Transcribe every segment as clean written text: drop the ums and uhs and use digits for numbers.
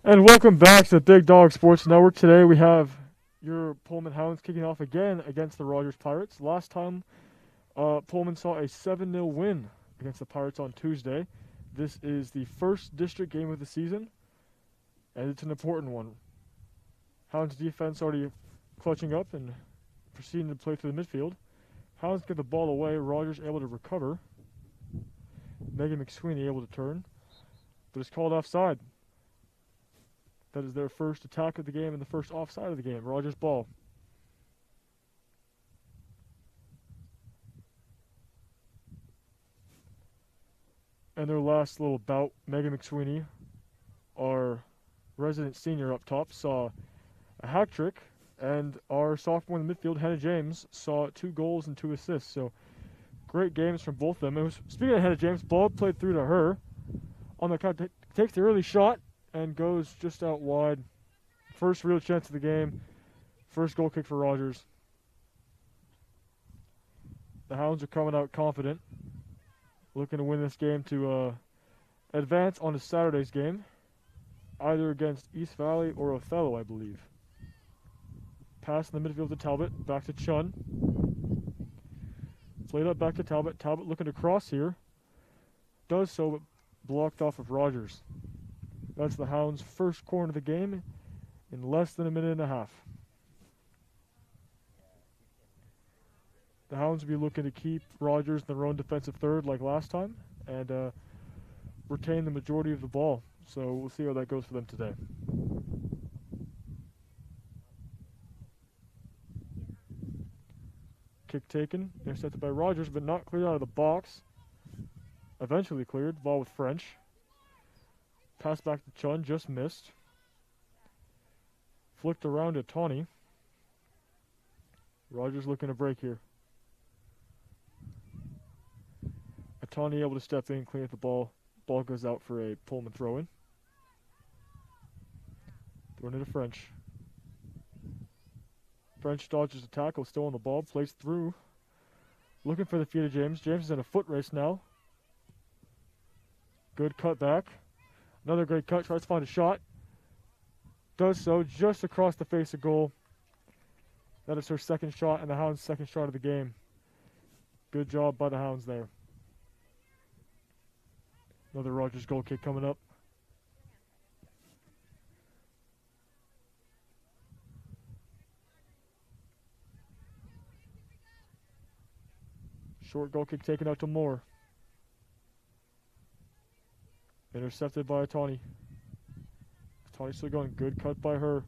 And welcome back to the Big Dog Sports Network. Today we have your Pullman Hounds kicking off again against the Rogers Pirates. Last time, Pullman saw a 7-0 win against the Pirates on Tuesday. This is the first district game of the season, and it's an important one. Hounds defense already clutching up and proceeding to play through the midfield. Hounds get the ball away. Rogers able to recover. Megan McSweeney able to turn, but it's called offside. That is their first attack of the game and the first offside of the game. Rogers ball. And their last little bout, Megan McSweeney, our resident senior up top, saw a hat trick, and our sophomore in the midfield, Hannah James, saw 2 goals and 2 assists. So great games from both of them. Speaking of Hannah James, ball played through to her. On the count, takes the early shot and goes just out wide. First real chance of the game. First goal kick for Rogers. The Hounds are coming out confident, looking to win this game to advance on to Saturday's game, either against East Valley or Othello, I believe. Pass in the midfield to Talbot, back to Chun. Played up back to Talbot. Talbot looking to cross here. Does so, but blocked off of Rogers. That's the Hounds' first corner of the game in less than a minute and a half. The Hounds will be looking to keep Rogers in their own defensive third like last time and retain the majority of the ball. So we'll see how that goes for them today. Kick taken, intercepted by Rogers, but not cleared out of the box. Eventually cleared, ball with French. Pass back to Chun, just missed. Flicked around to Tawny. Rogers looking to break here. Tawny able to step in, clean up the ball. Ball goes out for a Pullman throw-in. Throwing it to French. French dodges the tackle, still on the ball, plays through. Looking for the feet of James. James is in a foot race now. Good cut back. Another great cut, tries to find a shot. Does so just across the face of goal. That is her second shot and the Hounds' second shot of the game. Good job by the Hounds there. Another Rogers goal kick coming up. Short goal kick taken out to Moore. Intercepted by Tawny. Tawny still going. Good cut by her.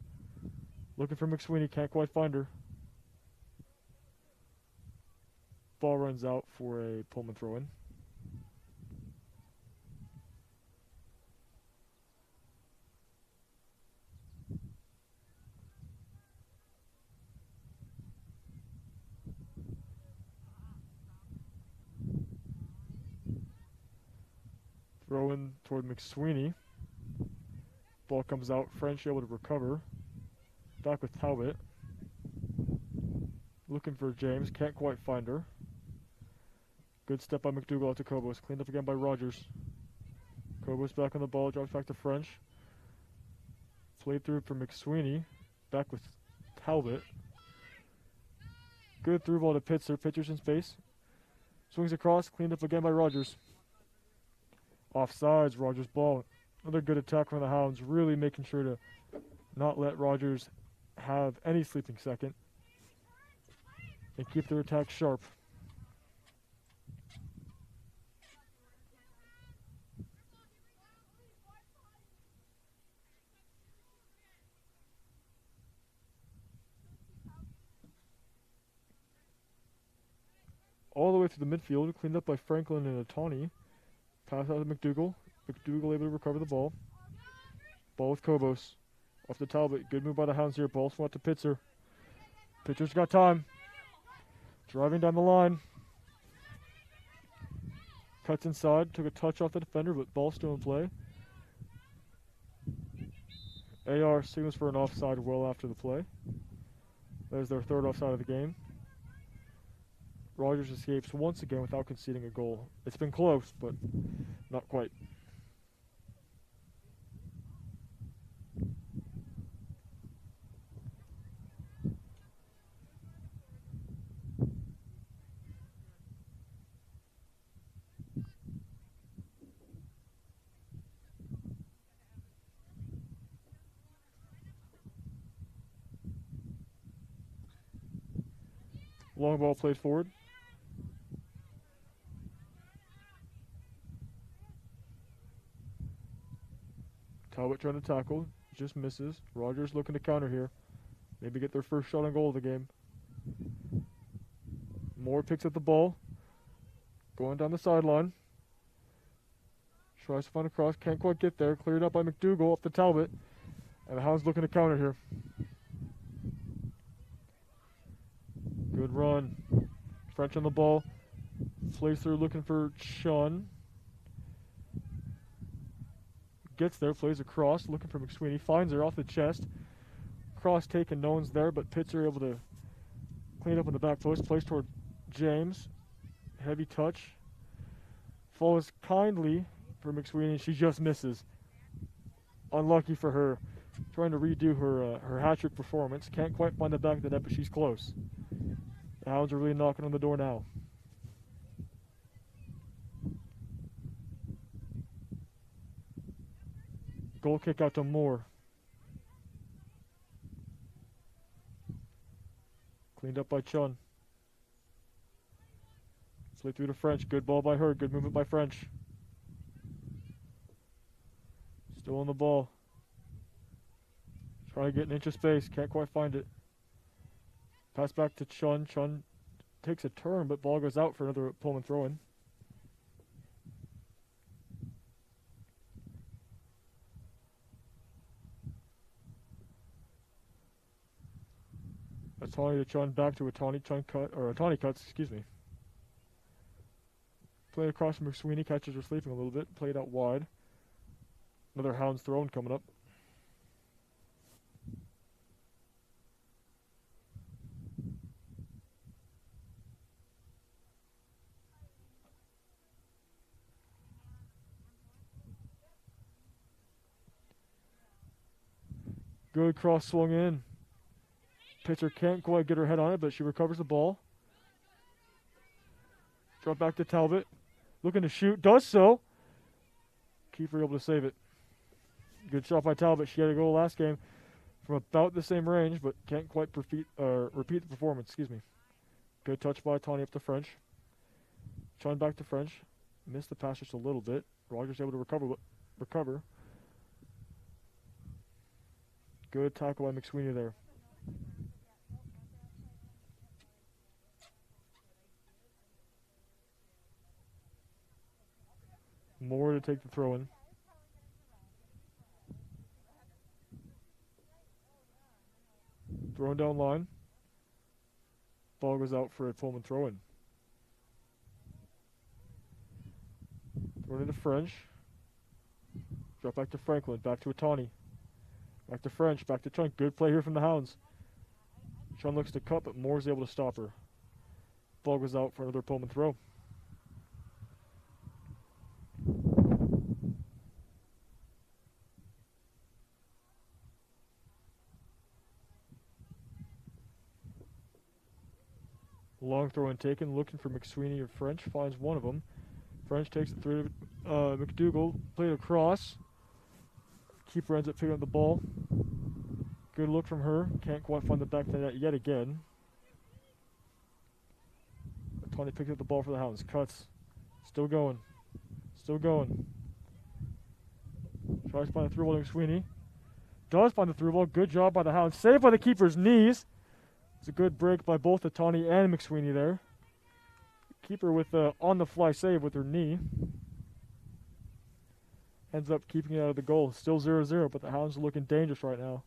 Looking for McSweeney. Can't quite find her. Ball runs out for a Pullman throw-in. Throw-in toward McSweeney. Ball comes out. French able to recover. Back with Talbot. Looking for James. Can't quite find her. Good step by McDougall out to Kobos. Cleaned up again by Rogers. Kobos back on the ball. Drops back to French. Played through for McSweeney. Back with Talbot. Good through ball to Pitzer. Pitcher's in space. Swings across. Cleaned up again by Rogers. Offsides. Rogers ball. Another good attack from the Hounds. Really making sure to not let Rogers have any sleeping second. And keep their attack sharp. All the way through the midfield, cleaned up by Franklin and Atani. Pass out to McDougall. McDougall able to recover the ball. Ball with Kobos. Off to Talbot. Good move by the Hounds here. Ball swung out to Pitzer. Pitcher's got time. Driving down the line. Cuts inside. Took a touch off the defender, but ball still in play. AR signals for an offside well after the play. That is their third offside of the game. Rogers escapes once again without conceding a goal. It's been close, but not quite. Long ball played forward. Talbot trying to tackle. Just misses. Rogers looking to counter here. Maybe get their first shot on goal of the game. Moore picks up the ball. Going down the sideline. Tries to find a cross. Can't quite get there. Cleared up by McDougall up to Talbot. And the Hounds looking to counter here. Good run. French on the ball. Plays through looking for Chun. Gets there. Plays across. Looking for McSweeney. Finds her off the chest. Cross taken. No one's there. But Pitzer able to clean up on the back post. Plays toward James. Heavy touch. Falls kindly for McSweeney. She just misses. Unlucky for her. Trying to redo her hat-trick performance. Can't quite find the back of the net, but she's close. The Hounds are really knocking on the door now. Goal kick out to Moore. Cleaned up by Chun. Slid through to French. Good ball by her. Good movement by French. Still on the ball. Trying to get an inch of space. Can't quite find it. Pass back to Chun. Chun takes a turn, but ball goes out for another Pullman throw-in. Atani to Chun, back to Atani. Chun cut, or Atani cuts, excuse me. Play across from McSweeney. Catches her sleeping a little bit. Played out wide. Another Hounds throw-in coming up. Good cross swung in. Pitcher can't quite get her head on it, but she recovers the ball. Drop back to Talbot. Looking to shoot. Does so. Keeper able to save it. Good shot by Talbot. She had a goal last game from about the same range, but can't quite repeat the performance. Excuse me. Good touch by Tawny up to French. Chun back to French. Missed the pass just a little bit. Rogers able to recover. Good tackle by McSweeney there. Moore to take the throw-in. Thrown down line. Ball goes out for a Pullman throw-in. Thrown into French. Drop back to Franklin. Back to Atani. Back to French. Back to Chun. Good play here from the Hounds. Chun looks to cut, but Moore's able to stop her. Ball goes out for another Pullman throw. Long throw in taken, looking for McSweeney or French, finds one of them. French takes it through McDougall, played across. Keeper ends up picking up the ball. Good look from her, can't quite find the back of the net yet again. Tony picks up the ball for the Hounds, cuts, still going. Tries to find the through ball to McSweeney. Does find the through ball, good job by the Hounds, saved by the keeper's knees. It's a good break by both Atani and McSweeney there. Keeper with on-the-fly save with her knee. Ends up keeping it out of the goal. Still 0-0, but the Hounds are looking dangerous right now.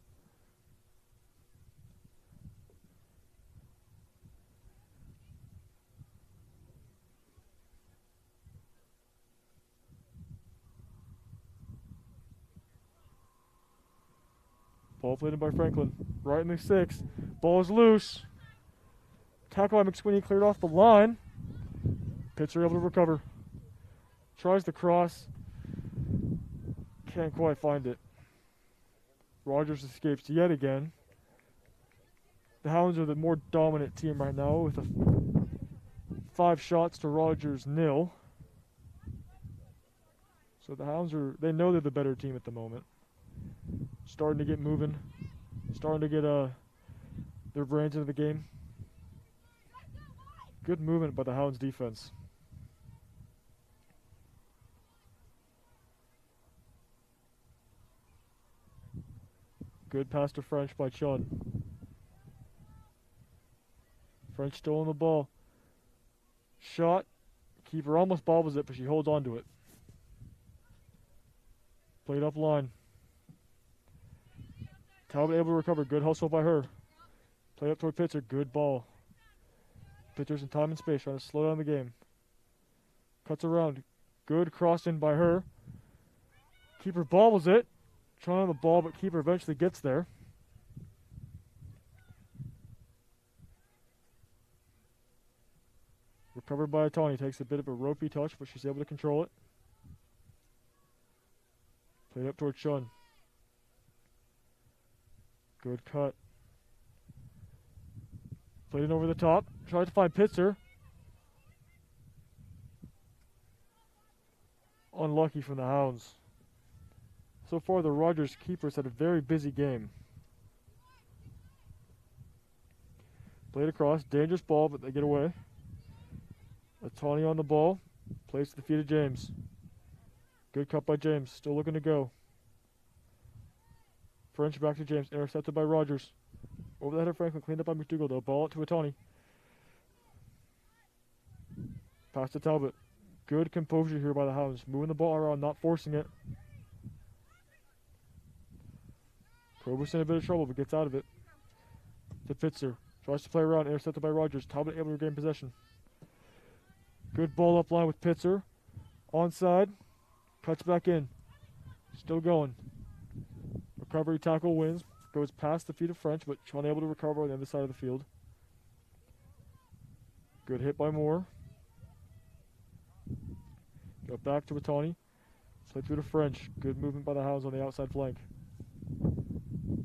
Ball played in by Franklin. Right in the 6. Ball is loose. Tackle by McSweeney cleared off the line. Pitcher able to recover. Tries the cross. Can't quite find it. Rogers escapes yet again. The Hounds are the more dominant team right now with 5 shots to Rogers 0. So the Hounds they know they're the better team at the moment. Starting to get moving. Starting to get their brains into the game. Good movement by the Hounds defense. Good pass to French by Chun. French still on the ball. Shot. Keeper almost bobbles it, but she holds on to it. Played up line. Talbot able to recover. Good hustle by her. Play up toward Pitzer. Good ball. Pitzer's in time and space, trying to slow down the game. Cuts around. Good cross in by her. Keeper bobbles it. Trying on the ball, but keeper eventually gets there. Recovered by Tawny. Takes a bit of a ropey touch, but she's able to control it. Played up toward Chun. Good cut. Played it over the top. Tried to find Pitzer. Unlucky from the Hounds. So far, the Rogers keepers had a very busy game. Played across. Dangerous ball, but they get away. Tawny on the ball. Plays to the feet of James. Good cut by James. Still looking to go. French back to James. Intercepted by Rogers. Over the head of Franklin. Cleaned up by McDougal, though. Ball out to Tawny. Pass to Talbot. Good composure here by the Hounds. Moving the ball around, not forcing it. Probus in a bit of trouble, but gets out of it. To Pitzer. Tries to play around. Intercepted by Rogers. Talbot able to regain possession. Good ball up line with Pitzer. Onside. Cuts back in. Still going. Recovery tackle wins. Goes past the feet of French, but unable to recover on the other side of the field. Good hit by Moore. Go back to Watani. Play through to French. Good movement by the Hounds on the outside flank.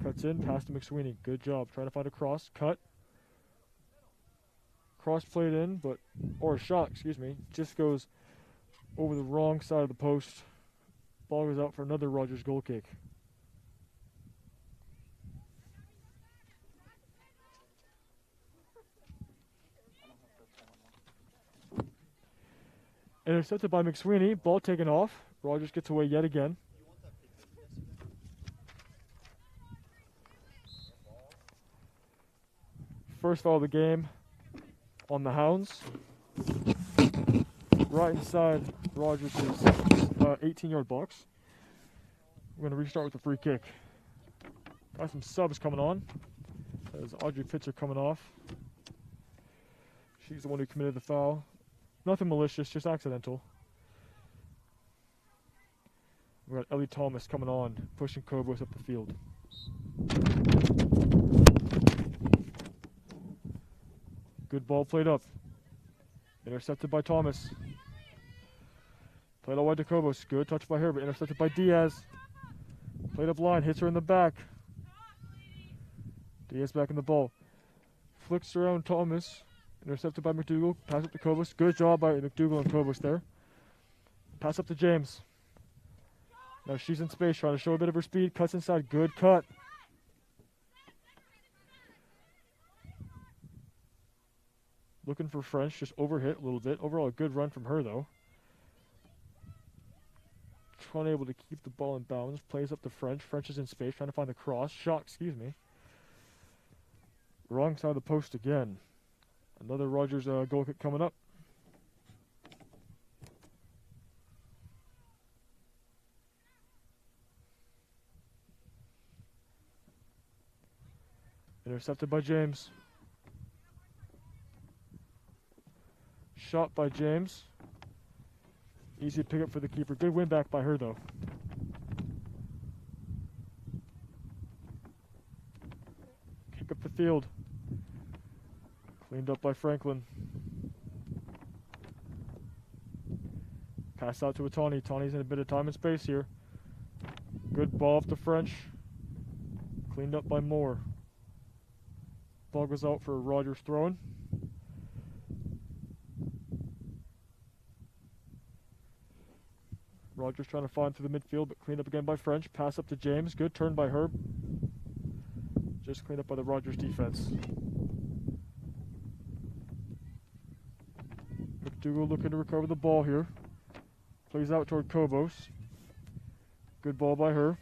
Cuts in, pass to McSweeney. Good job. Trying to find a cross. Cut. Cross played in, or a shot, excuse me. Just goes over the wrong side of the post. Ball goes out for another Rogers goal kick. Intercepted by McSweeney. Ball taken off. Rogers gets away yet again. First foul of the game on the Hounds. Right inside Rogers' 18-yard box. We're going to restart with a free kick. Got some subs coming on. There's Audrey Pitzer coming off. She's the one who committed the foul. Nothing malicious, just accidental. We got Ellie Thomas coming on, pushing Kobos up the field. Good ball played up. Intercepted by Thomas. Played out wide to Kobos. Good touch by her, but intercepted by Diaz. Played up line, hits her in the back. Diaz back in the ball. Flicks around Thomas. Intercepted by McDougal. Pass up to Kobos. Good job by McDougal and Kobos there. Pass up to James. Now she's in space, trying to show a bit of her speed. Cuts inside. Good cut. Looking for French. Just overhit a little bit. Overall, a good run from her, though. Trying able to keep the ball in bounds. Plays up to French. French is in space, trying to find the cross. Shot, excuse me. Wrong side of the post again. Another Rogers goal kick coming up. Intercepted by James. Shot by James. Easy pickup for the keeper. Good win back by her, though. Kick up the field. Cleaned up by Franklin. Pass out to Tawny. Tawny's in a bit of time and space here. Good ball off to French. Cleaned up by Moore. Ball goes out for Rogers throwing. Rogers trying to find through the midfield, but cleaned up again by French. Pass up to James. Good turn by Herb. Just cleaned up by the Rogers defense. McDougal looking to recover the ball here. Plays out toward Kobos. Good ball by her.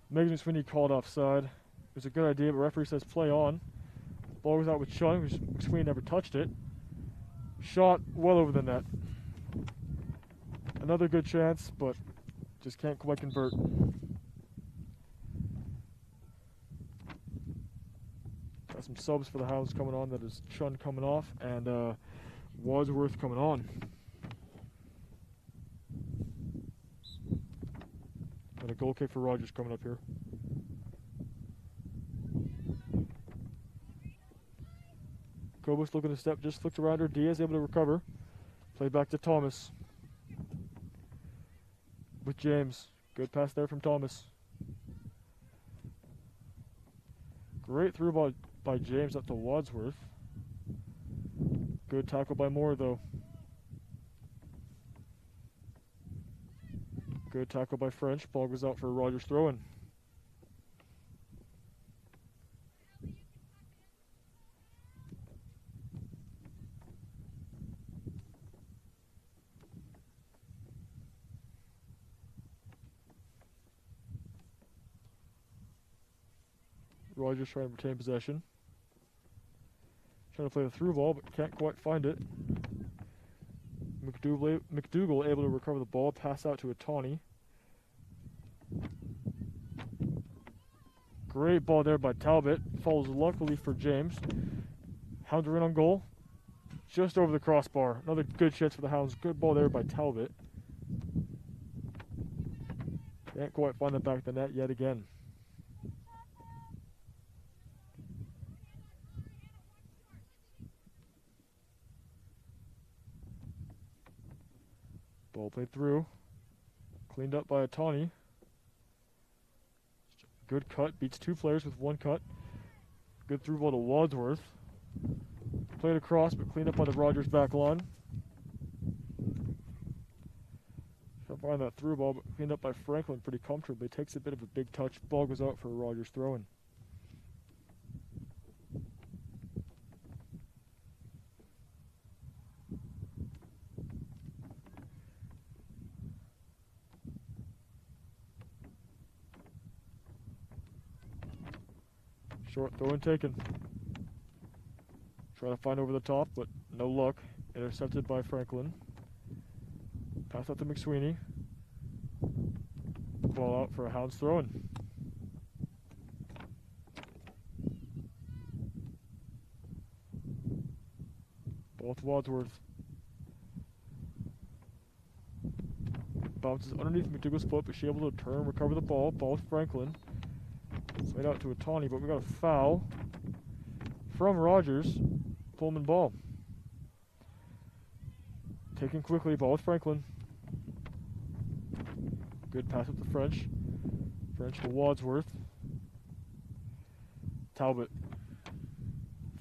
Megan McSweeney called offside. It was a good idea, but referee says play on. Ball goes out with Chung. McSweeney never touched it. Shot well over the net. Another good chance, but just can't quite convert. Got some subs for the Hounds coming on. That is Chun coming off and Wadsworth coming on. And a goal kick for Rogers coming up here. Kobos looking to step, just flicked around her. Diaz able to recover. Play back to Thomas. With James. Good pass there from Thomas. Great through ball by James up to Wadsworth. Good tackle by Moore though. Good tackle by French. Ball goes out for Rogers throw-in. Rogers trying to retain possession. Trying to play the through ball, but can't quite find it. McDougal able to recover the ball, pass out to Atani. Great ball there by Talbot. Falls luckily for James. Hounds are in on goal. Just over the crossbar. Another good chance for the Hounds. Good ball there by Talbot. Can't quite find the back of the net yet again. Ball played through. Cleaned up by Atani. Good cut. Beats two players with one cut. Good through ball to Wadsworth. Played across, but cleaned up by the Rogers back line. Trying to find that through ball, but cleaned up by Franklin pretty comfortably. Takes a bit of a big touch. Ball goes out for a Rogers throw-in. Short throw-in taken. Trying to find over the top, but no luck. Intercepted by Franklin. Pass out to McSweeney. Ball out for a Hounds throw-in. Ball to Wadsworth. Bounces underneath McDougal's foot, but she's able to turn, recover the ball. Ball with Franklin. Played out to Atani, but we got a foul from Rogers. Pullman ball. Taken quickly, ball with Franklin. Good pass up to French. French to Wadsworth. Talbot.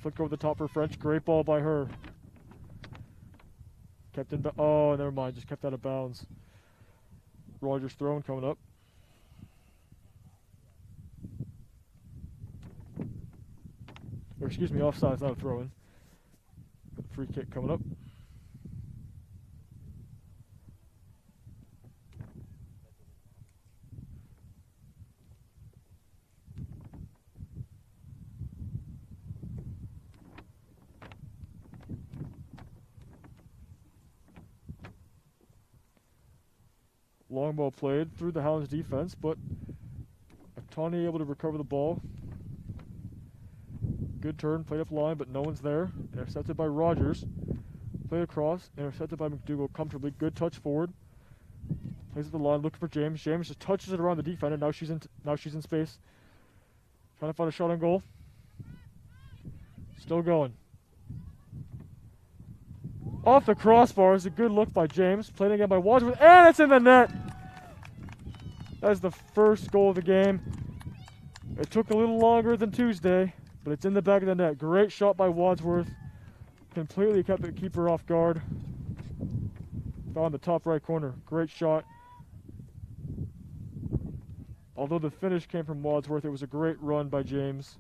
Flicked over the top for French. Great ball by her. Kept in. Oh, never mind. Just kept out of bounds. Rogers throwing coming up. Or excuse me, offside. It's not a throw-in. Free kick coming up. Long ball played through the Hounds defense, but Atani able to recover the ball. Good turn, played up line, but no one's there. Intercepted by Rogers. Played across, intercepted by McDougal comfortably. Good touch forward. Plays at the line, looking for James. James just touches it around the defender. Now she's in space. Trying to find a shot on goal. Still going. Off the crossbar is a good look by James. Played again by Wadsworth, and it's in the net. That is the first goal of the game. It took a little longer than Tuesday, but it's in the back of the net. Great shot by Wadsworth. Completely kept the keeper off guard. Found the top right corner. Great shot. Although the finish came from Wadsworth, it was a great run by James.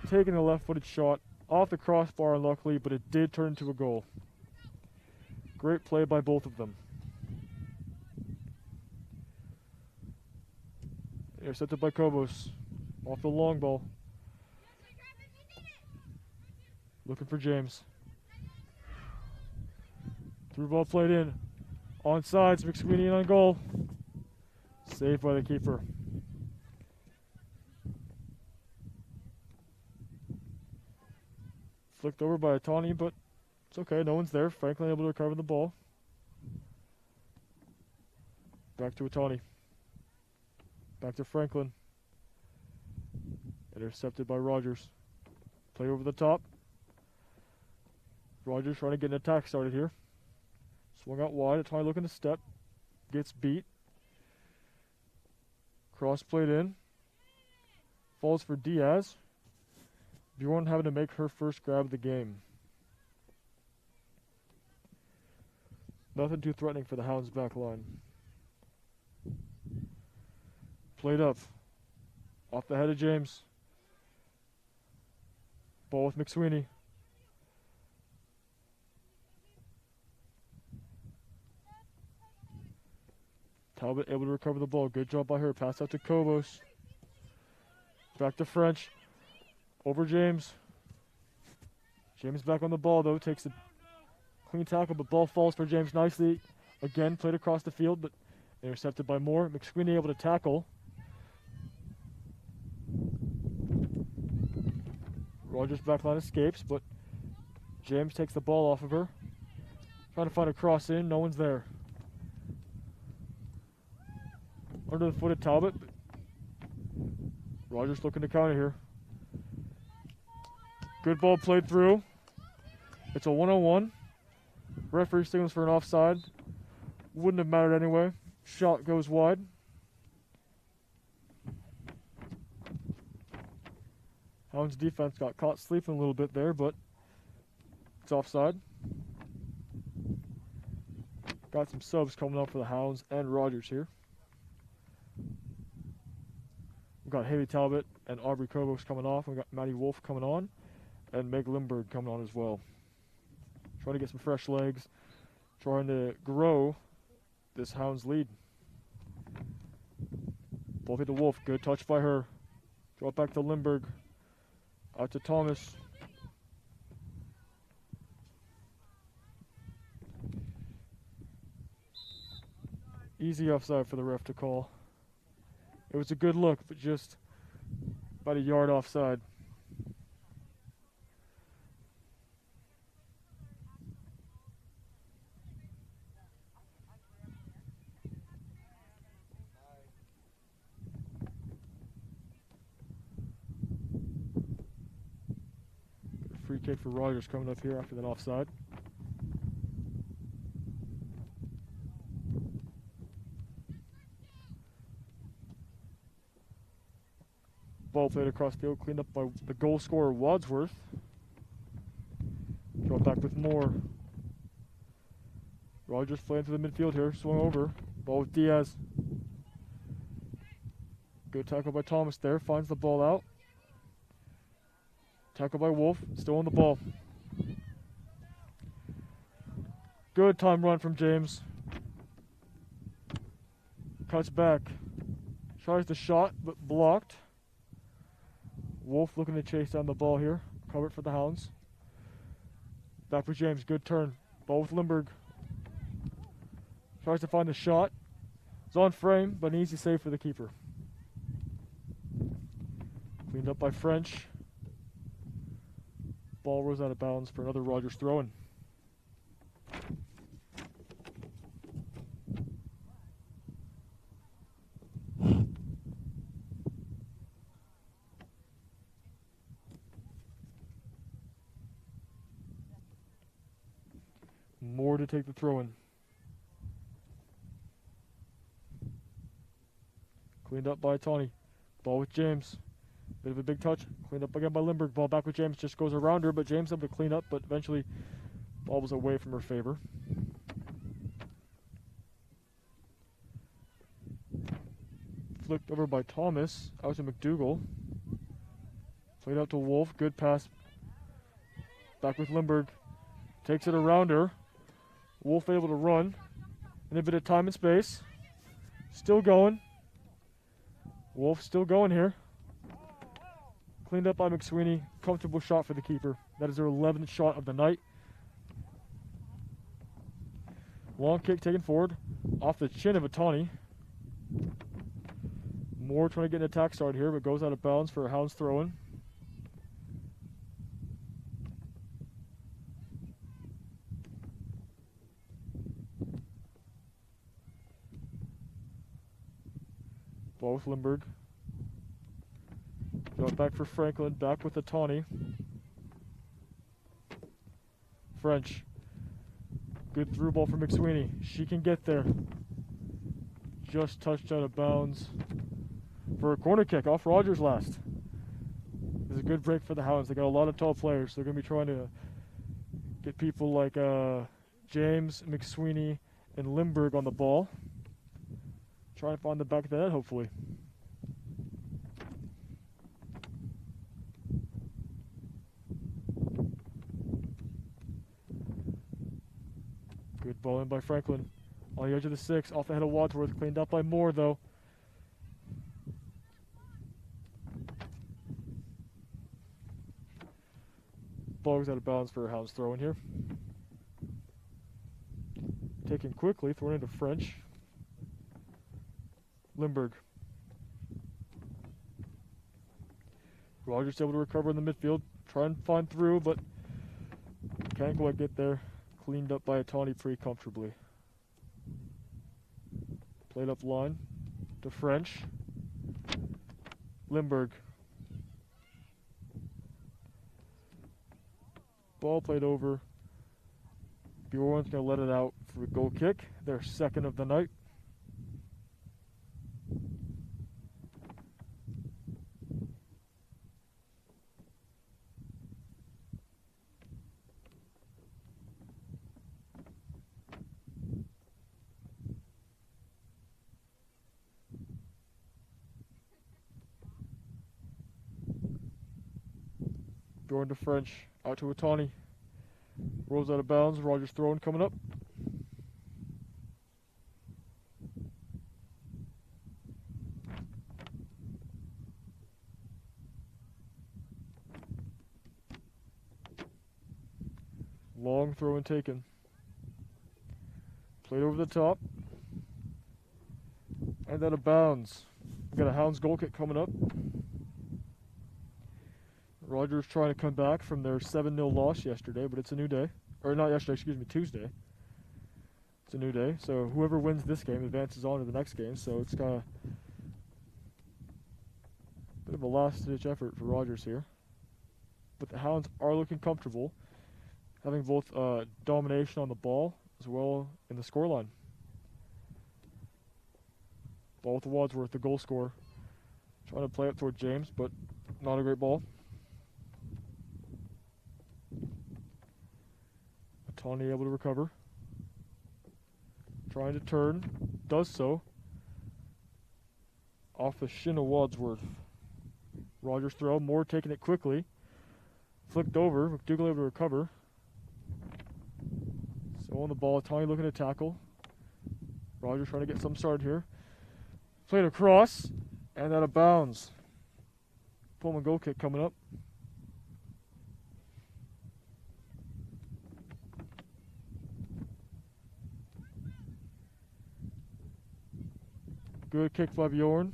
Taking the left-footed shot Off the crossbar, unluckily, but it did turn into a goal. Great play by both of them. Intercepted by Kobos. Off the long ball. Looking for James. Through ball played in. Onside, McSweeney on goal. Saved by the keeper. Flicked over by Atani, but it's okay. No one's there. Franklin able to recover the ball. Back to Atani. Back to Franklin. Intercepted by Rogers. Play over the top. Rogers trying to get an attack started here. Swung out wide. Atani looking to step. Gets beat. Cross played in. Falls for Diaz. Bjorn having to make her first grab of the game. Nothing too threatening for the Hounds back line. Played up. Off the head of James. Ball with McSweeney. Talbot able to recover the ball. Good job by her. Pass out to Kobos. Back to French. Over James. James back on the ball though. Takes a clean tackle, but ball falls for James nicely. Again, played across the field, but intercepted by Moore. McSweeney able to tackle. Rogers' backline escapes, but James takes the ball off of her. Trying to find a cross in. No one's there. Under the foot of Talbot. Rogers looking to counter here. Good ball played through. It's a 1-on-1. Referee signals for an offside. Wouldn't have mattered anyway. Shot goes wide. Hounds defense got caught sleeping a little bit there, but it's offside. Got some subs coming up for the Hounds and Rogers here. We've got Haley Talbot and Aubrey Kobos coming off. We've got Maddie Wolf coming on. And Meg Lindbergh coming on as well. Trying to get some fresh legs. Trying to grow this Hounds lead. Ball hit to Wolf. Good touch by her. Draw it back to Lindbergh. Out to Thomas. Easy offside for the ref to call. It was a good look, but just about a yard offside. Free kick for Rogers coming up here after that offside. Ball played across field, cleaned up by the goal scorer Wadsworth. Draw back with Moore. Rogers playing to the midfield here, swung over. Ball with Diaz. Good tackle by Thomas there, finds the ball out. Tackle by Wolf, still on the ball. Good time run from James. Cuts back. Tries the shot, but blocked. Wolf looking to chase down the ball here. Covered for the Hounds. Back for James, good turn. Ball with Lindbergh. Tries to find the shot. It's on frame, but an easy save for the keeper. Cleaned up by French. Ball rolls out of bounds for another Rogers throw-in. Moore to take the throw-in. Cleaned up by Tawny. Ball with James. Bit of a big touch. Cleaned up again by Lindbergh. Ball back with James. Just goes around her, but James able to clean up, but eventually ball was away from her favor. Flicked over by Thomas. Out to McDougall. Played out to Wolf. Good pass Back with Lindbergh. Takes it around her. Wolf able to run. And a bit of time and space. Still going. Wolf still going here. Cleaned up by McSweeney. Comfortable shot for the keeper. That is their 11th shot of the night. Long kick taken forward. Off the chin of Atani. Moore trying to get an attack start here, but goes out of bounds for a Hounds throw-in. Ball with Lindbergh. Throw it back for Franklin. Back with Atani. French. Good through ball for McSweeney. She can get there. Just touched out of bounds for a corner kick off Rogers last. This is a good break for the Hounds. They got a lot of tall players. They're going to be trying to get people like James, McSweeney, and Lindbergh on the ball. Trying to find the back of the net, hopefully. Good ball in by Franklin. On the edge of the 6, off the head of Wadsworth. Cleaned up by Moore, though. Ball goes out of bounds for a Hounds throw in here. Taken quickly, thrown into French. Lindbergh. Rogers able to recover in the midfield. Try and find through, but can't quite get there. Cleaned up by Atani pretty comfortably. Played up line to French. Lindbergh. Ball played over. Bjorn's going to let it out for a goal kick. Their second of the night. Bjorn to French. Out to Atani. Rolls out of bounds. Rogers throwing coming up. Long throw and taken. Played over the top. And out of bounds. We got a Hounds goal kick coming up. Rogers trying to come back from their 7-0 loss yesterday, but it's a new day. Or not yesterday, excuse me, Tuesday. It's a new day. So whoever wins this game advances on to the next game. So it's kind of a bit of a last-ditch effort for Rogers here. But the Hounds are looking comfortable, having both domination on the ball as well in the scoreline. Ball with Wadsworth, the goal scorer. Trying to play up toward James, but not a great ball. Atani able to recover. Trying to turn. Does so. Off the shin of Wadsworth. Rogers throw. Moore taking it quickly. Flicked over. McDougall able to recover. So on the ball. Atani looking to tackle. Rogers trying to get some started here. Played across. And out of bounds. Pullman goal kick coming up. Good kick by Bjorn.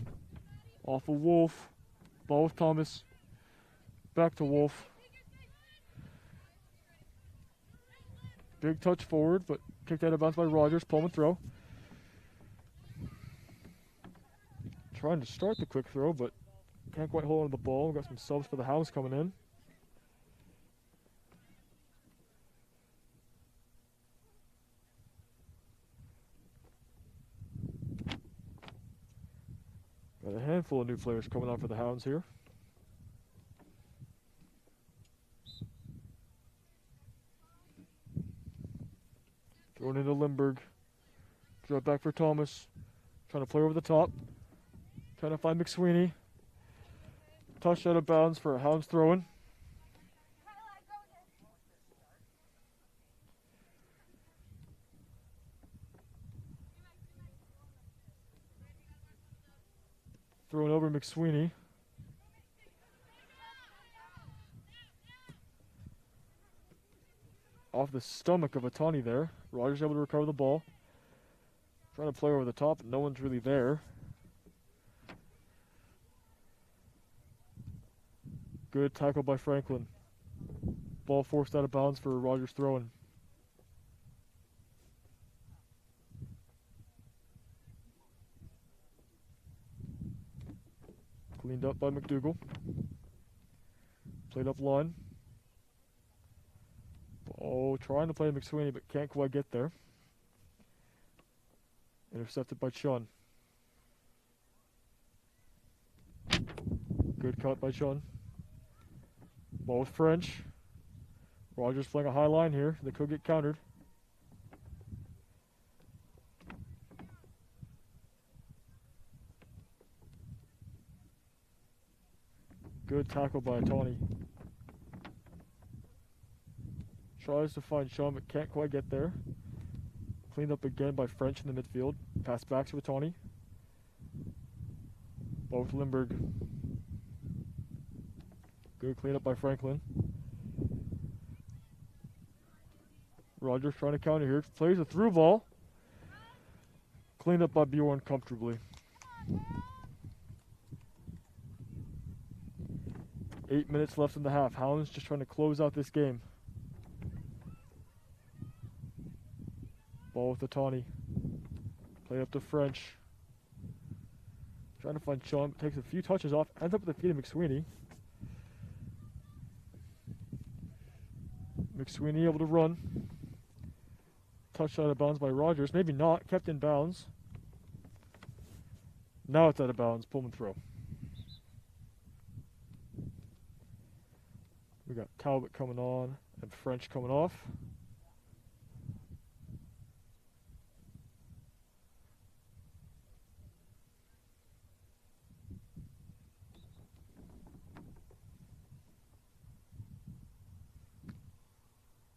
Off of Wolf. Ball with Thomas. Back to Wolf. Big touch forward, but kicked out of bounds by Rogers. Pullman throw. Trying to start the quick throw, but can't quite hold on to the ball. We've got some subs for the Hounds coming in. Got a handful of new players coming on for the Hounds here. Thrown into Lindbergh. Throw it back for Thomas. Trying to play over the top. Trying to find McSweeney. Touched out of bounds for a Hounds throw-in. Thrown over McSweeney. Off the stomach of Otani there. Rogers able to recover the ball. Trying to play over the top, but no one's really there. Good tackle by Franklin. Ball forced out of bounds for Rogers throwing. Cleaned up by McDougal. Played up line. Oh, trying to play McSweeney, but can't quite get there. Intercepted by Chun. Good cut by Chun. Ball with French. Rogers playing a high line here. They could get countered. Good tackle by Tony. Tries to find Sean, but can't quite get there. Cleaned up again by French in the midfield. Pass back to Otani. Ball with Lindbergh. Good cleanup by Franklin. Rogers trying to counter here. Plays a through ball. Cleaned up by Bjorn comfortably. 8 minutes left in the half. Hounds just trying to close out this game. Ball with Otani. Play up to French. Trying to find Sean. Takes a few touches off. Ends up at the feet of McSweeney. McSweeney able to run. Touched out of bounds by Rogers. Maybe not. Kept in bounds. Now it's out of bounds. Pullman throw. We got Talbot coming on and French coming off.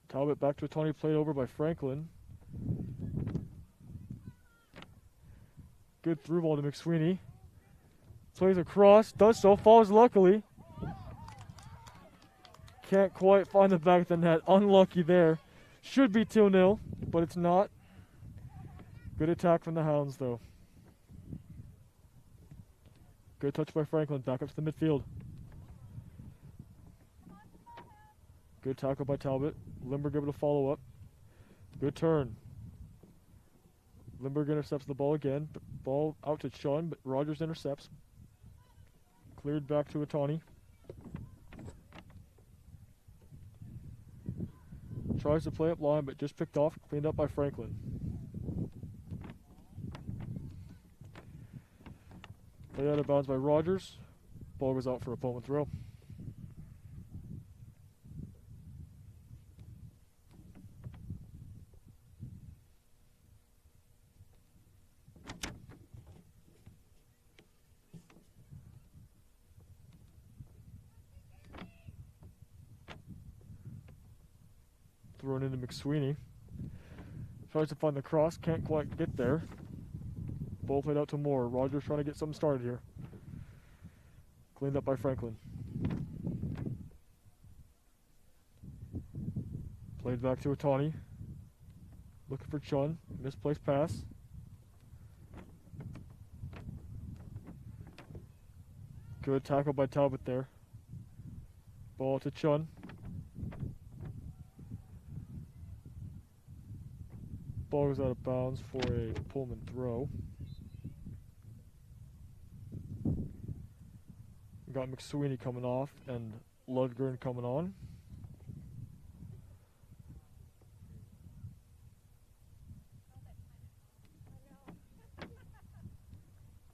Talbot back to a Tony, played over by Franklin. Good through ball to McSweeney. Plays across, does so, falls luckily. Can't quite find the back of the net. Unlucky there. Should be 2-0, but it's not. Good attack from the Hounds, though. Good touch by Franklin. Back up to the midfield. Good tackle by Talbot. Lindbergh able to follow up. Good turn. Lindbergh intercepts the ball again. Ball out to Chun, but Rogers intercepts. Cleared back to Otani. Tries to play up line, but just picked off. Cleaned up by Franklin. Play out of bounds by Rogers. Ball goes out for a Pullman throw. Thrown into McSweeney. Tries to find the cross, can't quite get there. Ball played out to Moore. Rogers trying to get something started here. Cleaned up by Franklin. Played back to Otani. Looking for Chun. Misplaced pass. Good tackle by Talbot there. Ball to Chun. Ball goes out of bounds for a Pullman throw. We got McSweeney coming off and Lundgren coming on.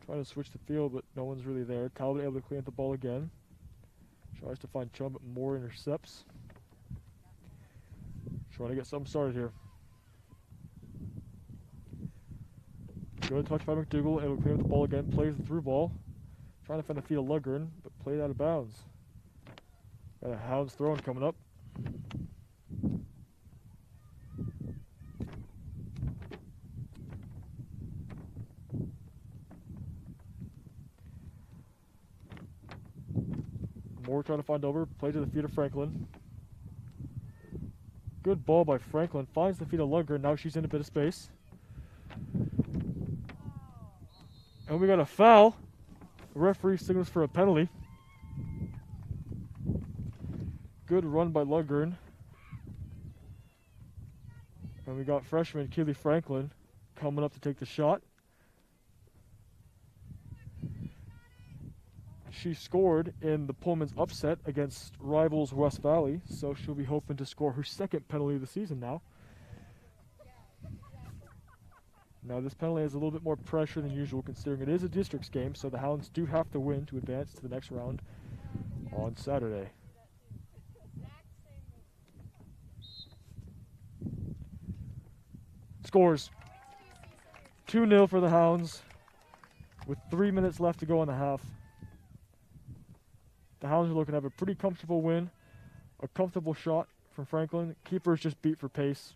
Trying to switch the field, but no one's really there. Talbot able to clean up the ball again. Tries to find Chum, but Moore intercepts. Trying to get something started here. Good touch by McDougal, able to clean up the ball again, plays the through ball. Trying to find the feet of Lundgren, but played out of bounds. Got a Hounds throwing coming up. Moore trying to find over. Play to the feet of Franklin. Good ball by Franklin. Finds the feet of Lundgren. Now she's in a bit of space. And we got a foul. The referee signals for a penalty. Good run by Lundgren. And we got freshman Keely Franklin coming up to take the shot. She scored in the Pullman's upset against rivals West Valley, so she'll be hoping to score her second penalty of the season now. Now this penalty has a little bit more pressure than usual considering it is a districts game, so the Hounds do have to win to advance to the next round on Saturday. Scores 2-0 for the Hounds with 3 minutes left to go in the half. The Hounds are looking to have a pretty comfortable win. A comfortable shot from Franklin. Keeper's just beat for pace.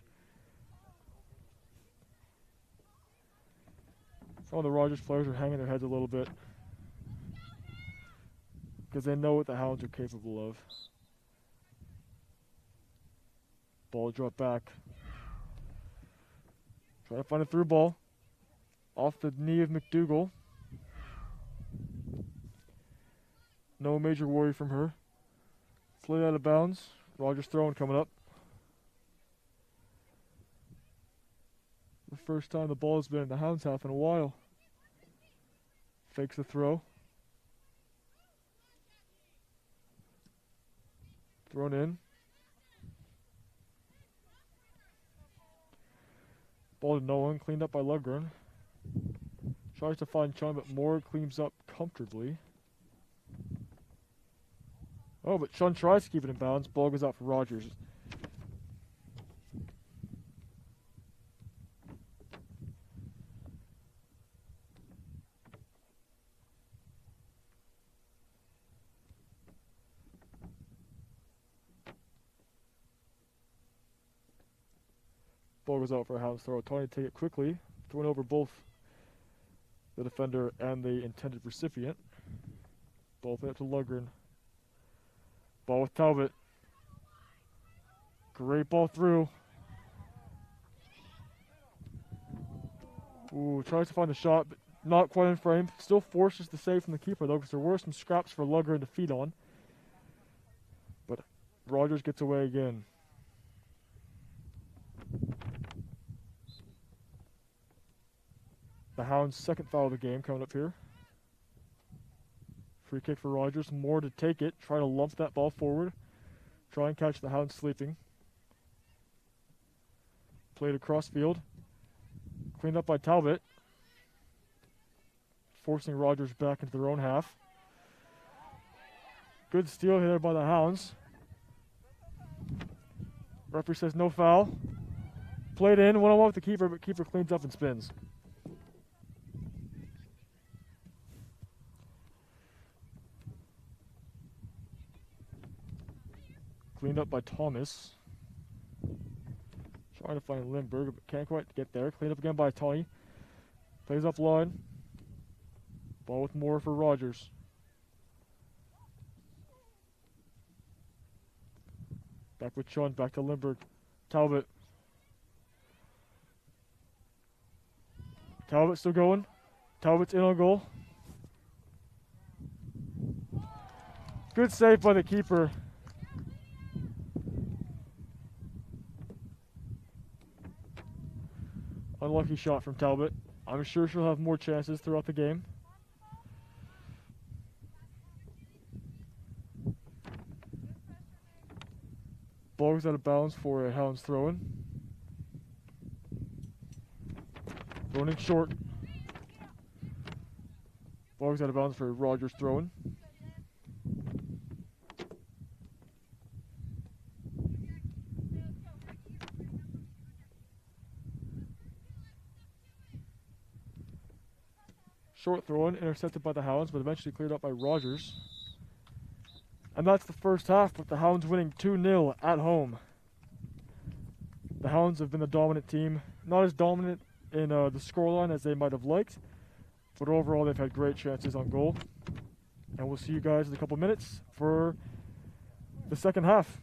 Some of the Rogers players are hanging their heads a little bit because they know what the Hounds are capable of. Ball dropped back. Trying to find a through ball. Off the knee of McDougal. No major worry from her. Slid out of bounds. Rogers throwing coming up. The first time the ball has been in the Hounds half in a while. Fakes the throw. Thrown in. Ball to no one. Cleaned up by Lundgren. Tries to find Chun, but Moore cleans up comfortably. Oh, but Chun tries to keep it in bounds. Ball goes out for Rogers. Ball goes out for a Hounds throw. Tony take it quickly, throwing over both the defender and the intended recipient. Ball fed up to Lundgren. Ball with Talbot. Great ball through. Ooh, tries to find the shot, but not quite in frame. Still forces the save from the keeper, though, because there were some scraps for Lundgren to feed on. But Rogers gets away again. The Hounds' second foul of the game coming up here. Free kick for Rogers. Moore to take it. Try to lump that ball forward. Try and catch the Hounds sleeping. Played across field. Cleaned up by Talbot. Forcing Rogers back into their own half. Good steal here by the Hounds. Referee says no foul. Played in. One-on-one with the keeper, but keeper cleans up and spins. Cleaned up by Thomas. Trying to find Lindbergh, but can't quite get there. Cleaned up again by Tony. Plays up line. Ball with Moore for Rogers. Back with Chun, back to Lindbergh. Talbot. Talbot still going. Talbot's in on goal. Good save by the keeper. Unlucky shot from Talbot. I'm sure she'll have more chances throughout the game. Ball goes out of bounds for a Hounds throw-in. Thrown in short. Ball goes out of bounds for Rogers throw-in. Short throw-in, intercepted by the Hounds, but eventually cleared up by Rogers. And that's the first half, with the Hounds winning 2-0 at home. The Hounds have been the dominant team. Not as dominant in the scoreline as they might have liked, but overall they've had great chances on goal. And we'll see you guys in a couple minutes for the second half.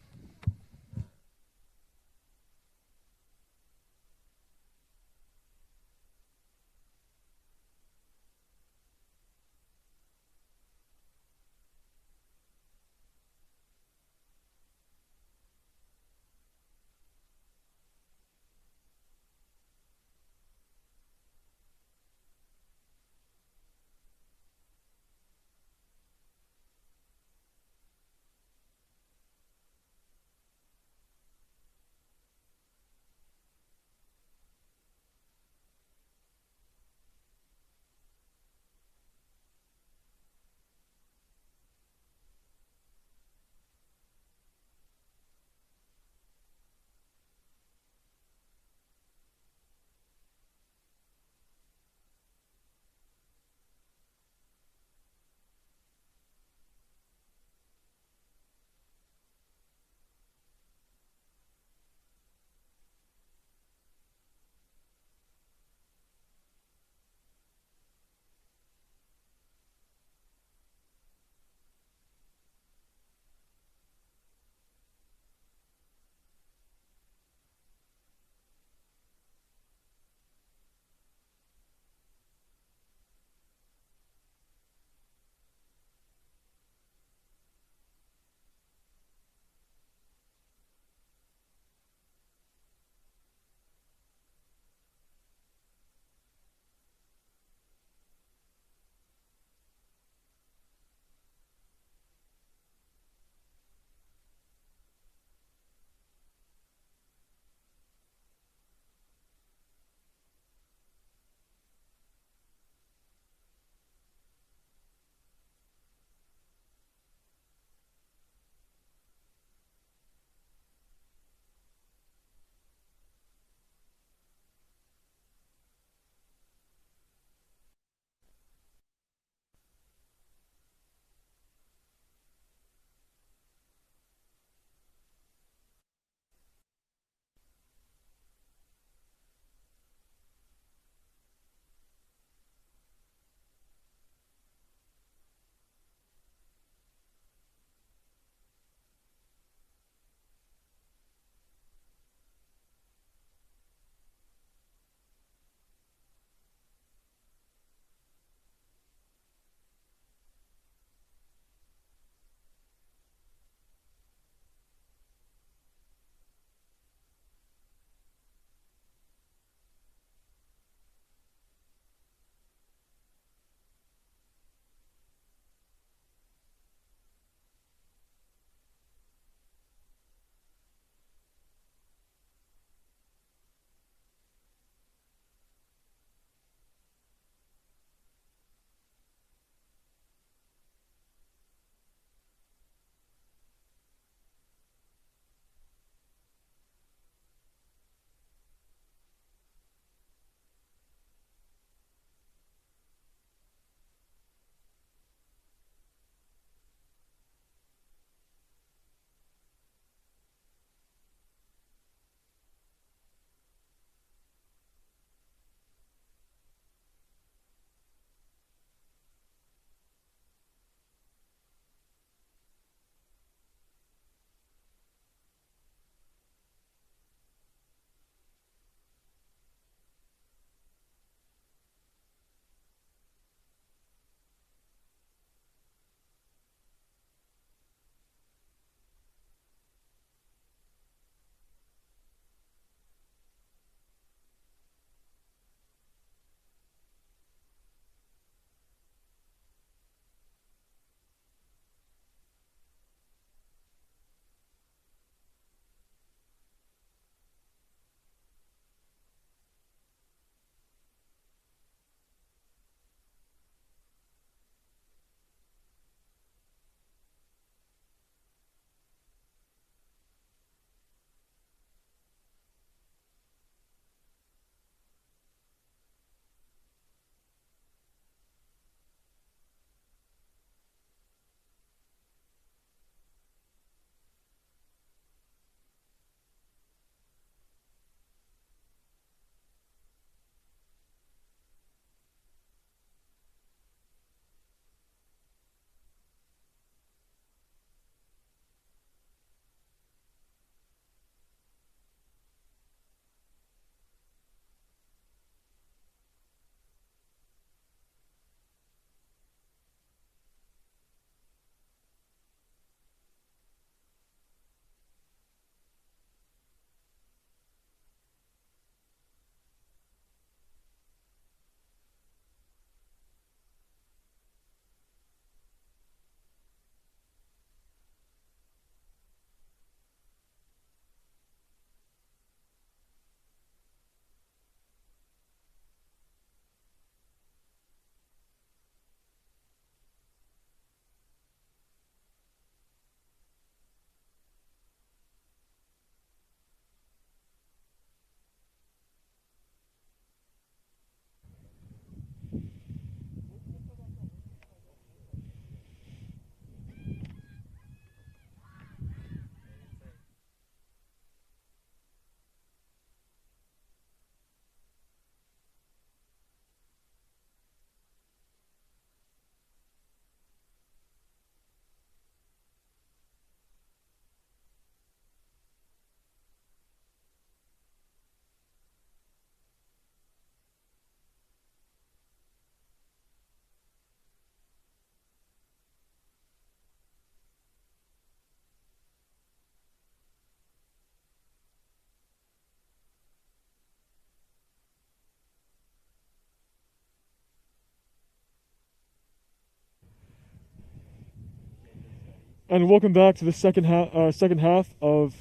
And welcome back to the second half of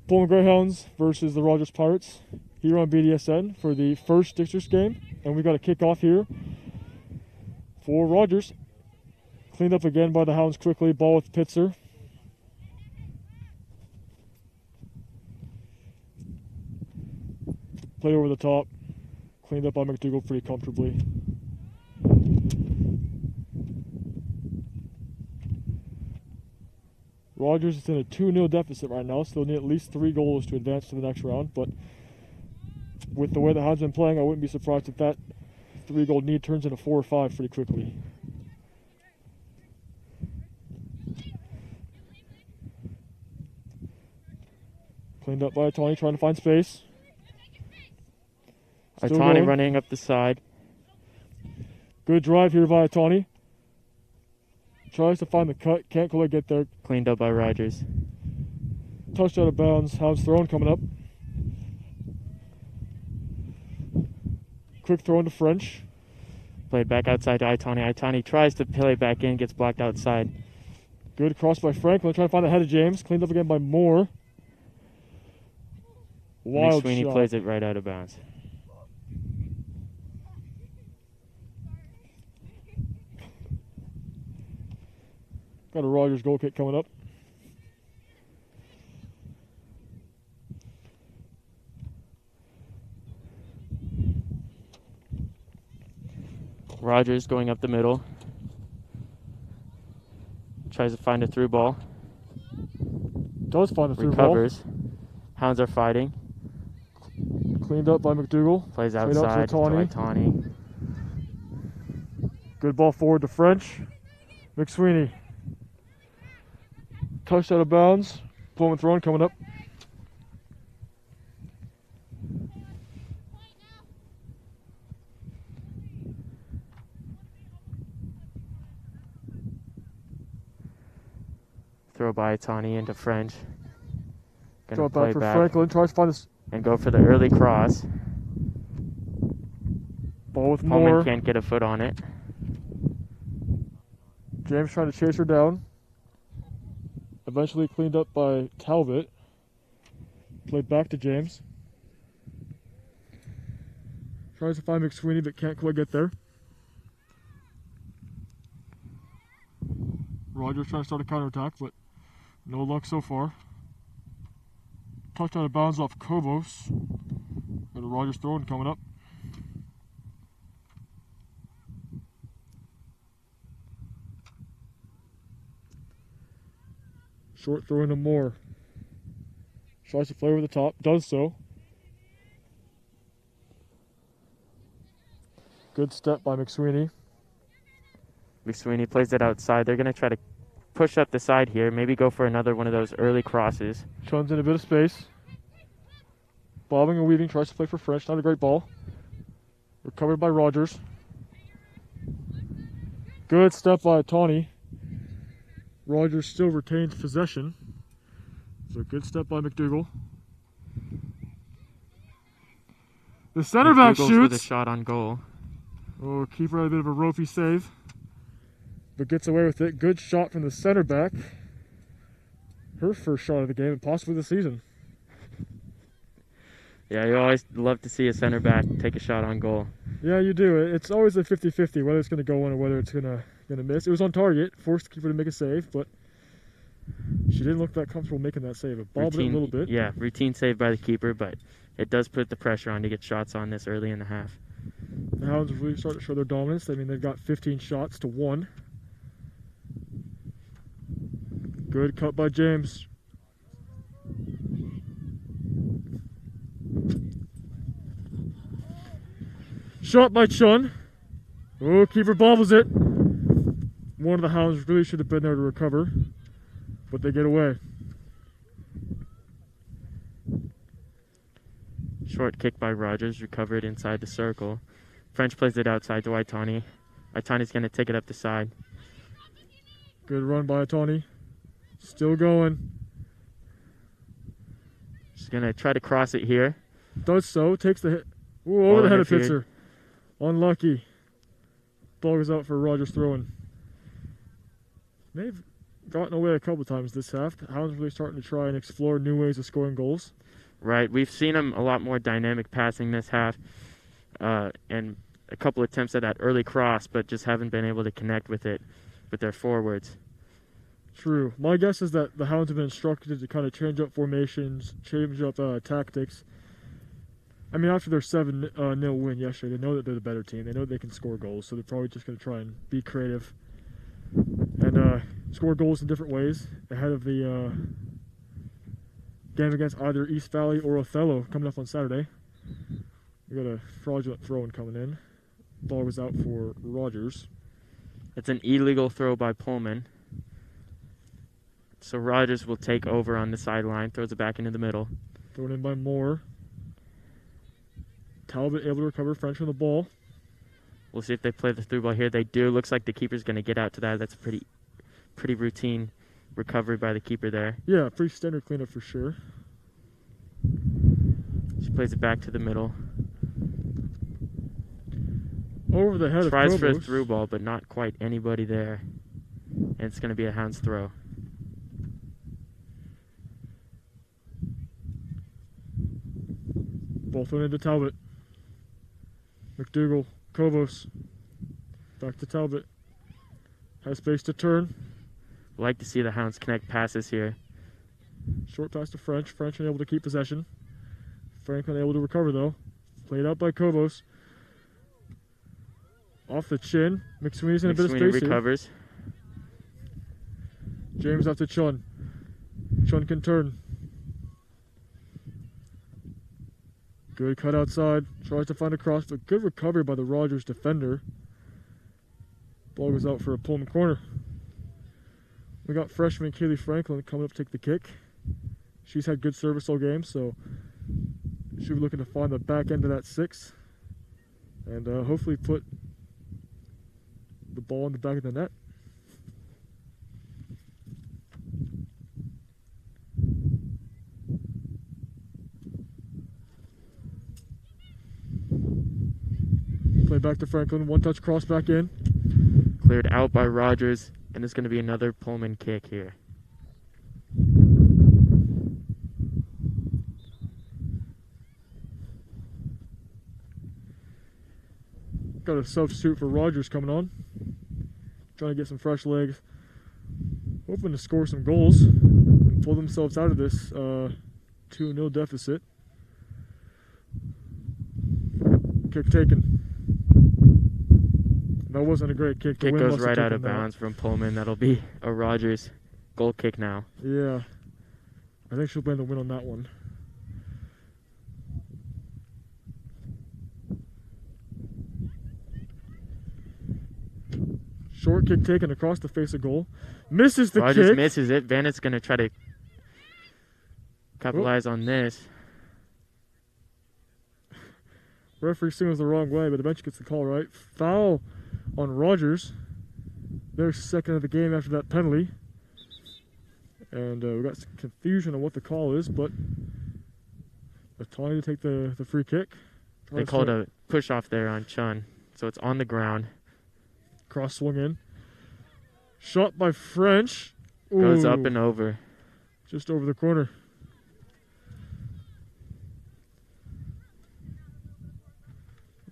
Pullman Greyhounds versus the Rogers Pirates here on BDSN for the first districts game. And we got a kickoff here for Rogers. Cleaned up again by the Hounds quickly. Ball with Pitzer. Play over the top. Cleaned up by McDougall pretty comfortably. Rogers is in a 2-0 deficit right now, so they'll need at least 3 goals to advance to the next round. But with the way the Hounds have been playing, I wouldn't be surprised if that 3-goal need turns into 4 or 5 pretty quickly. Cleaned up by Tony, trying to find space. Tony running up the side. Good drive here by Tony. Tries to find the cut, can't quite get there. Cleaned up by Rogers. Touched out of bounds. Hounds thrown coming up. Quick throw into French. Played back outside to Itani. Itani tries to play back in, gets blocked outside. Good cross by Franklin, trying to find the head of James. Cleaned up again by Moore. Wild Sweeney shot. plays it right out of bounds. Got a Rogers goal kick coming up. Rogers going up the middle. Tries to find a through ball. Does find a through ball. Recovers. Hounds are fighting. Cleaned up by McDougall. Plays outside to Itani. Good ball forward to French. McSweeney. Touched out of bounds. Pullman thrown coming up. Throw by Itani into French. Throw it back for Franklin. Tries to find this. And go for the early cross. Ball with Pullman Moore. can't get a foot on it. James trying to chase her down. Eventually cleaned up by Talbot. Played back to James. Tries to find McSweeney but can't quite get there. Rogers trying to start a counterattack, but no luck so far. Touched out of bounds off Kobos. Got a Rogers throwing coming up. Short throw into Moore. Tries to play over the top. Does so. Good step by McSweeney. McSweeney plays it outside. They're going to try to push up the side here. Maybe go for another one of those early crosses. Chuns in a bit of space. Bobbing and weaving. Tries to play for French. Not a great ball. Recovered by Rogers. Good step by Tawny. Rogers still retains possession. So good step by McDougall. The center back shoots. With a shot on goal. Oh, keeper had a bit of a ropey save, but gets away with it. Good shot from the center back. Her first shot of the game and possibly the season. Yeah, you always love to see a center back take a shot on goal. Yeah, you do. It's always a 50-50 whether it's going to go in or whether it's going to miss. It was on target, forced the keeper to make a save, but she didn't look that comfortable making that save. It bobbled it a little bit. Yeah, routine save by the keeper, but it does put the pressure on to get shots on this early in the half. The Hounds have really started to show their dominance. I mean, they've got 15 shots to 1. Good cut by James. Shot by Chun. Oh, keeper bobbles it. One of the Hounds really should have been there to recover, but they get away. Short kick by Rogers, recovered inside the circle. French plays it outside to Itani. Itani's going to take it up the side. Good run by Itani. Still going. She's going to try to cross it here. Does so. Takes the hit. Ooh, over the head of Pitzer. Unlucky. Ball goes out for Rogers throwing. gotten away a couple times this half. The Hounds really starting to try and explore new ways of scoring goals. Right, we've seen them a lot more dynamic passing this half, and a couple attempts at that early cross, but just haven't been able to connect with it with their forwards. True. My guess is that the Hounds have been instructed to kind of change up formations, change up tactics. I mean, after their 7-0 win yesterday, they know that they're the better team. They know they can score goals, so they're probably just going to try and be creative and score goals in different ways ahead of the game against either East Valley or Othello coming up on Saturday. We got a fraudulent throw-in coming in. Ball was out for Rogers. It's an illegal throw by Pullman. So Rogers will take over on the sideline, throws it back into the middle. Thrown in by Moore. Talbot able to recover French from the ball. We'll see if they play the through ball here. They do. Looks like the keeper's going to get out to that. That's a pretty routine recovery by the keeper there. Yeah, pretty standard cleanup for sure. She plays it back to the middle. Over the head Tries of for a Kobos. through ball, but not quite anybody there. And it's going to be a Hounds throw. Ball thrown into Talbot. McDougal, Kobos. Back to Talbot. Has space to turn. Like to see the Hounds connect passes here. Short pass to French. French unable to keep possession. Franklin able to recover though. Played out by Kobos. Off the chin. McSweeney's in a bit of McSweeney space recovers. Here. James off to Chun. Chun can turn. Good cut outside. Tries to find a cross, but good recovery by the Rogers defender. Ball goes out for a Pullman corner. We got freshman Kaylee Franklin coming up to take the kick. She's had good service all game, so she'll be looking to find the back end of that 6 and hopefully put the ball in the back of the net. Play back to Franklin. One touch cross back in. Cleared out by Rogers, and it's going to be another Pullman kick here. Got a substitute for Rogers coming on. Trying to get some fresh legs. Hoping to score some goals and pull themselves out of this 2-0 deficit. Kick taken. That wasn't a great kick. Kick goes right out of bounds from Pullman. That'll be a Rogers goal kick now. Yeah. I think she'll blame the win on that one. Short kick taken across the face of goal. Misses the Rogers kick. misses it. Vannett's going to try to capitalize on this. Referee signals the wrong way, but the bench gets the call right. Foul on Rogers. Their second of the game after that penalty. And we got some confusion on what the call is, but they're trying to take the free kick. They called a push off there on Chun, so it's on the ground. Cross swung in. Shot by French. Goes up Ooh, and over. just over the corner.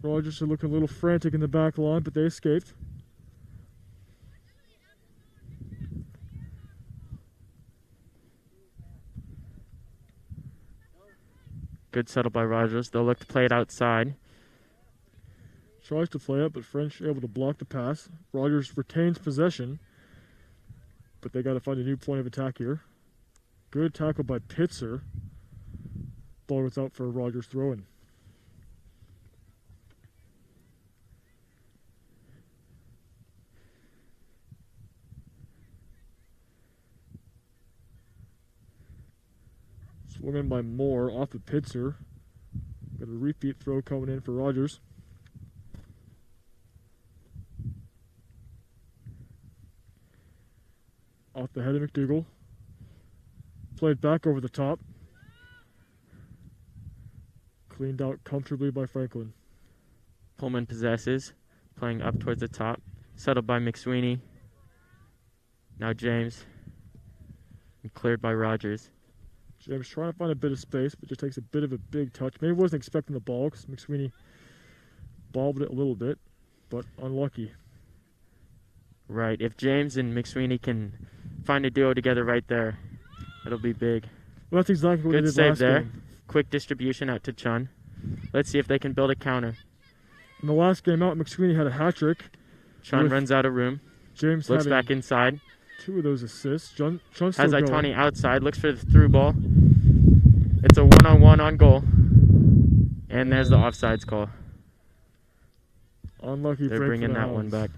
Rogers are looking a little frantic in the back line, but they escaped. Good settle by Rogers. They'll look to play it outside. Tries to play it, but French able to block the pass. Rogers retains possession, but they got to find a new point of attack here. Good tackle by Pitzer. Ball was out for Rogers throw-in. Swung in by Moore off of Pitzer. Got a repeat throw coming in for Rogers. Off the head of McDougal. Played back over the top. Cleaned out comfortably by Franklin. Pullman possesses, playing up towards the top. Settled by McSweeney. Now James. and cleared by Rogers. James trying to find a bit of space, but just takes a bit of a big touch. Maybe wasn't expecting the ball because McSweeney bobbled it a little bit, but unlucky. Right. If James and McSweeney can find a duo together right there, it'll be big. Well, that's exactly what Good they did save last there. game. Quick distribution out to Chun. Let's see if they can build a counter. In the last game out, McSweeney had a hat trick. Chun runs out of room. James Looks having back inside. 2 of those assists. Chun's still Has going. Itani outside. Looks for the through ball. It's a one-on-one on goal. And there's the offsides call. Unlucky They're break bringing for the that one Hounds. back.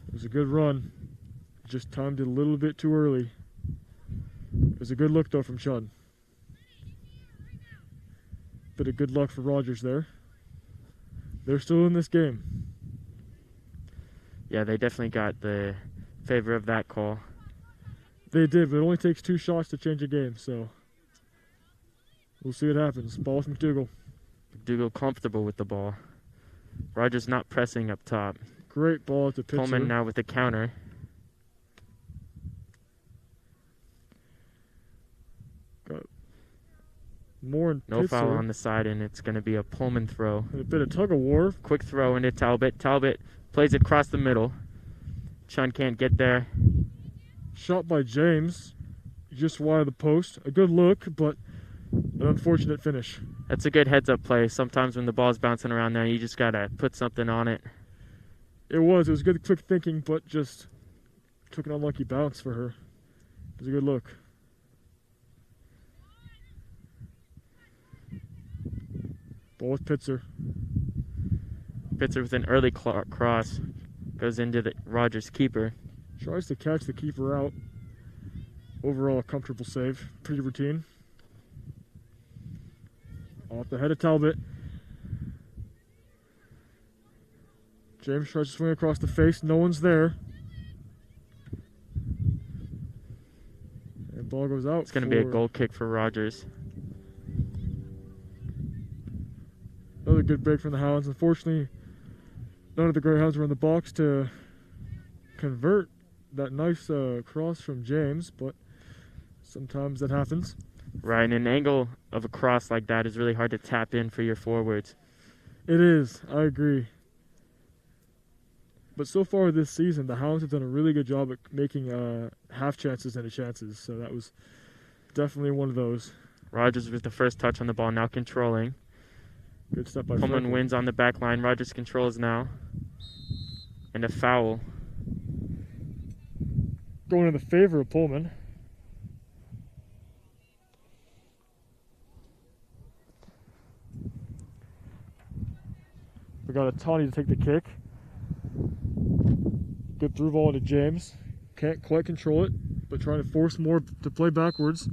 It was a good run. Just timed it a little bit too early. It was a good look, though, from Chun. Bit of good luck for Rogers there. They're still in this game. Yeah, they definitely got the favor of that call. They did, but it only takes 2 shots to change a game, so we'll see what happens. Ball with McDougal. McDougal comfortable with the ball. Rogers not pressing up top. Great ball to Pitzer. Pullman now with the counter. Got more in No foul Pitzer. on the side, and it's going to be a Pullman throw. And a bit of tug of war. Quick throw into Talbot. Talbot plays it across the middle. Chun can't get there. Shot by James. Just wide of the post. A good look, but an unfortunate finish. That's a good heads-up play. Sometimes when the ball's bouncing around there, you just got to put something on it. It was good quick thinking, but just took an unlucky bounce for her. It was a good look. Ball with Pitzer. Pitzer with an early cross. Goes into the Rogers keeper. Tries to catch the keeper out. Overall, a comfortable save. Pretty routine. Off the head of Talbot. James tries to swing across the face. No one's there. And ball goes out. It's going to be a goal kick for Rogers. Another good break from the Hounds. Unfortunately, none of the Greyhounds were in the box to convert that nice cross from James, but sometimes that happens. Right, an angle of a cross like that is really hard to tap in for your forwards. It is, I agree. But so far this season, the Hounds have done a really good job at making half chances into chances, so that was definitely one of those. Rogers with the first touch on the ball, now controlling. Good step by Pullman Franklin. wins on the back line. Rogers controls now. And a foul. Going in the favor of Pullman. We got Itani to take the kick. Good through ball into James. Can't quite control it, but trying to force more to play backwards.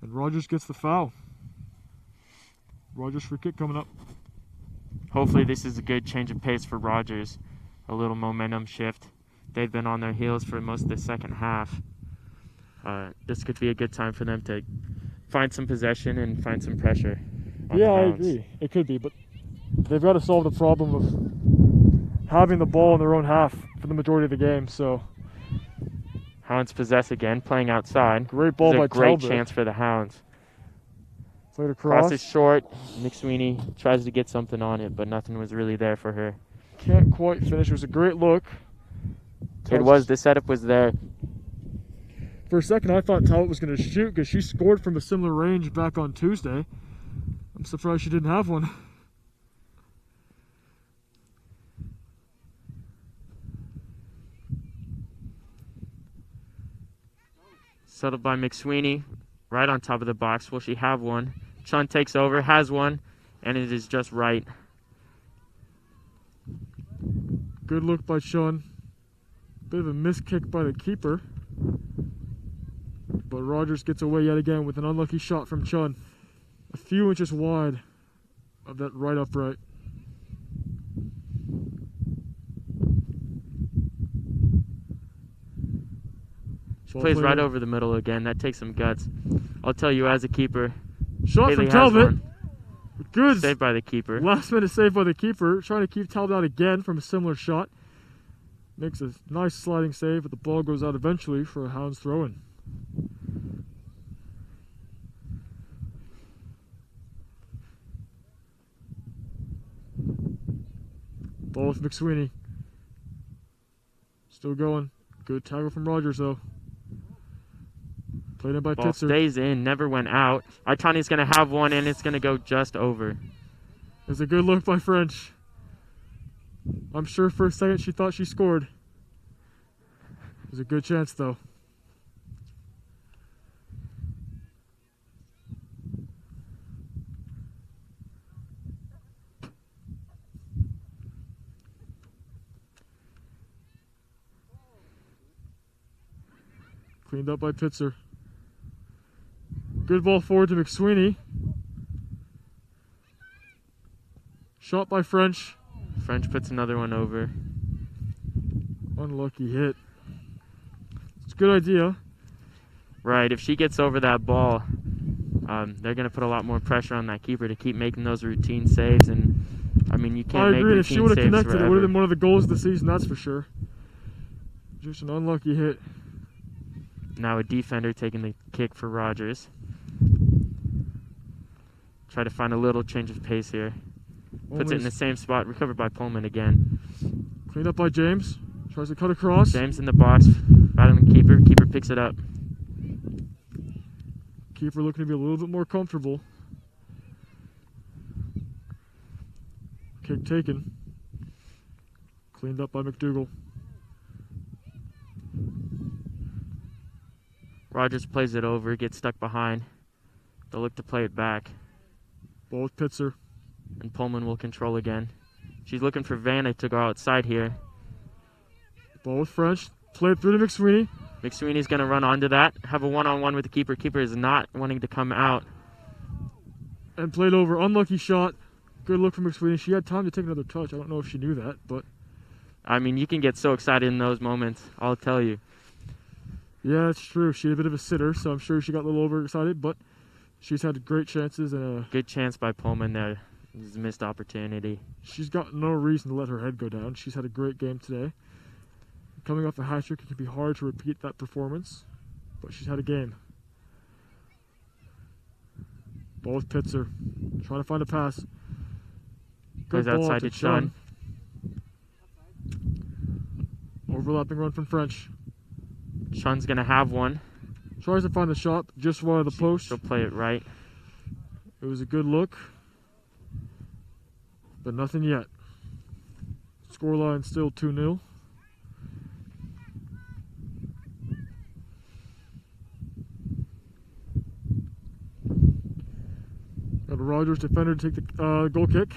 And Rogers gets the foul. Rogers free kick coming up. Hopefully this is a good change of pace for Rogers. A little momentum shift. They've been on their heels for most of the second half. This could be a good time for them to find some possession and find some pressure on the Yeah, I Hounds. agree. It could be, but they've got to solve the problem of having the ball in their own half for the majority of the game. So Hounds possess again, playing outside. great ball This is by a great Talbot. chance for the Hounds. Played Cross across. is short. McSweeney tries to get something on it, but nothing was really there for her. Can't quite finish. It was a great look. It was, the setup was there. For a second, I thought Talbot was going to shoot because she scored from a similar range back on Tuesday. I'm surprised she didn't have one. Settled by McSweeney, right on top of the box. Will she have one? Chun takes over, has one, and it is just right. Good look by Chun. Bit of a missed kick by the keeper. But Rogers gets away yet again with an unlucky shot from Chun. A few inches wide of that right upright. She plays right over the middle again. That takes some guts. I'll tell you, as a keeper, Shot Haley from has Talbot. one. Good. Saved by the keeper. Last minute save by the keeper. Trying to keep Talbot out again from a similar shot. Makes a nice sliding save, but the ball goes out eventually for a Hounds throw-in. Ball with McSweeney. Still going. Good tackle from Rogers, though. Played in by Ball Pitzer. stays in, never went out. Itani's going to have one, and it's going to go just over. It's a good look by French. I'm sure for a second she thought she scored. There's a good chance, though. Cleaned up by Pitzer. Good ball forward to McSweeney. Shot by French. French puts another one over. Unlucky hit. It's a good idea. Right, if she gets over that ball, they're going to put a lot more pressure on that keeper to keep making those routine saves. And I mean, you can't I make agree. If she routine would have saves connected, forever. it would have been one of the goals of the season, that's for sure. Just an unlucky hit. Now a defender taking the kick for Rogers. Try to find a little change of pace here. Puts it in the same spot, recovered by Pullman again. Cleaned up by James. Tries to cut across. James in the box, battling the keeper. Keeper picks it up. Keeper looking to be a little bit more comfortable. Kick taken. Cleaned up by McDougal. Rogers plays it over, gets stuck behind. They'll look to play it back. Ball with Pitzer. And Pullman will control again. She's looking for Vanna to go outside here. Ball with French. Played through to McSweeney. McSweeney's going to run onto that. Have a one-on-one with the keeper. Keeper is not wanting to come out. And played over. Unlucky shot. Good look from McSweeney. She had time to take another touch. I don't know if she knew that, but... I mean, you can get so excited in those moments, I'll tell you. Yeah, it's true. She had a bit of a sitter, so I'm sure she got a little overexcited, but she's had great chances. And good chance by Pullman there. This is a missed opportunity. She's got no reason to let her head go down. She's had a great game today. Coming off a hat trick, it can be hard to repeat that performance, but she's had a game. Ball with Pitzer. Trying to find a pass. Goes outside to Chun. Overlapping run from French. Chun's going to have one. Tries to find the shot, just wide of the post. She'll play it right. It was a good look, but nothing yet. Scoreline still 2-0. Got a Rogers defender to take the goal kick.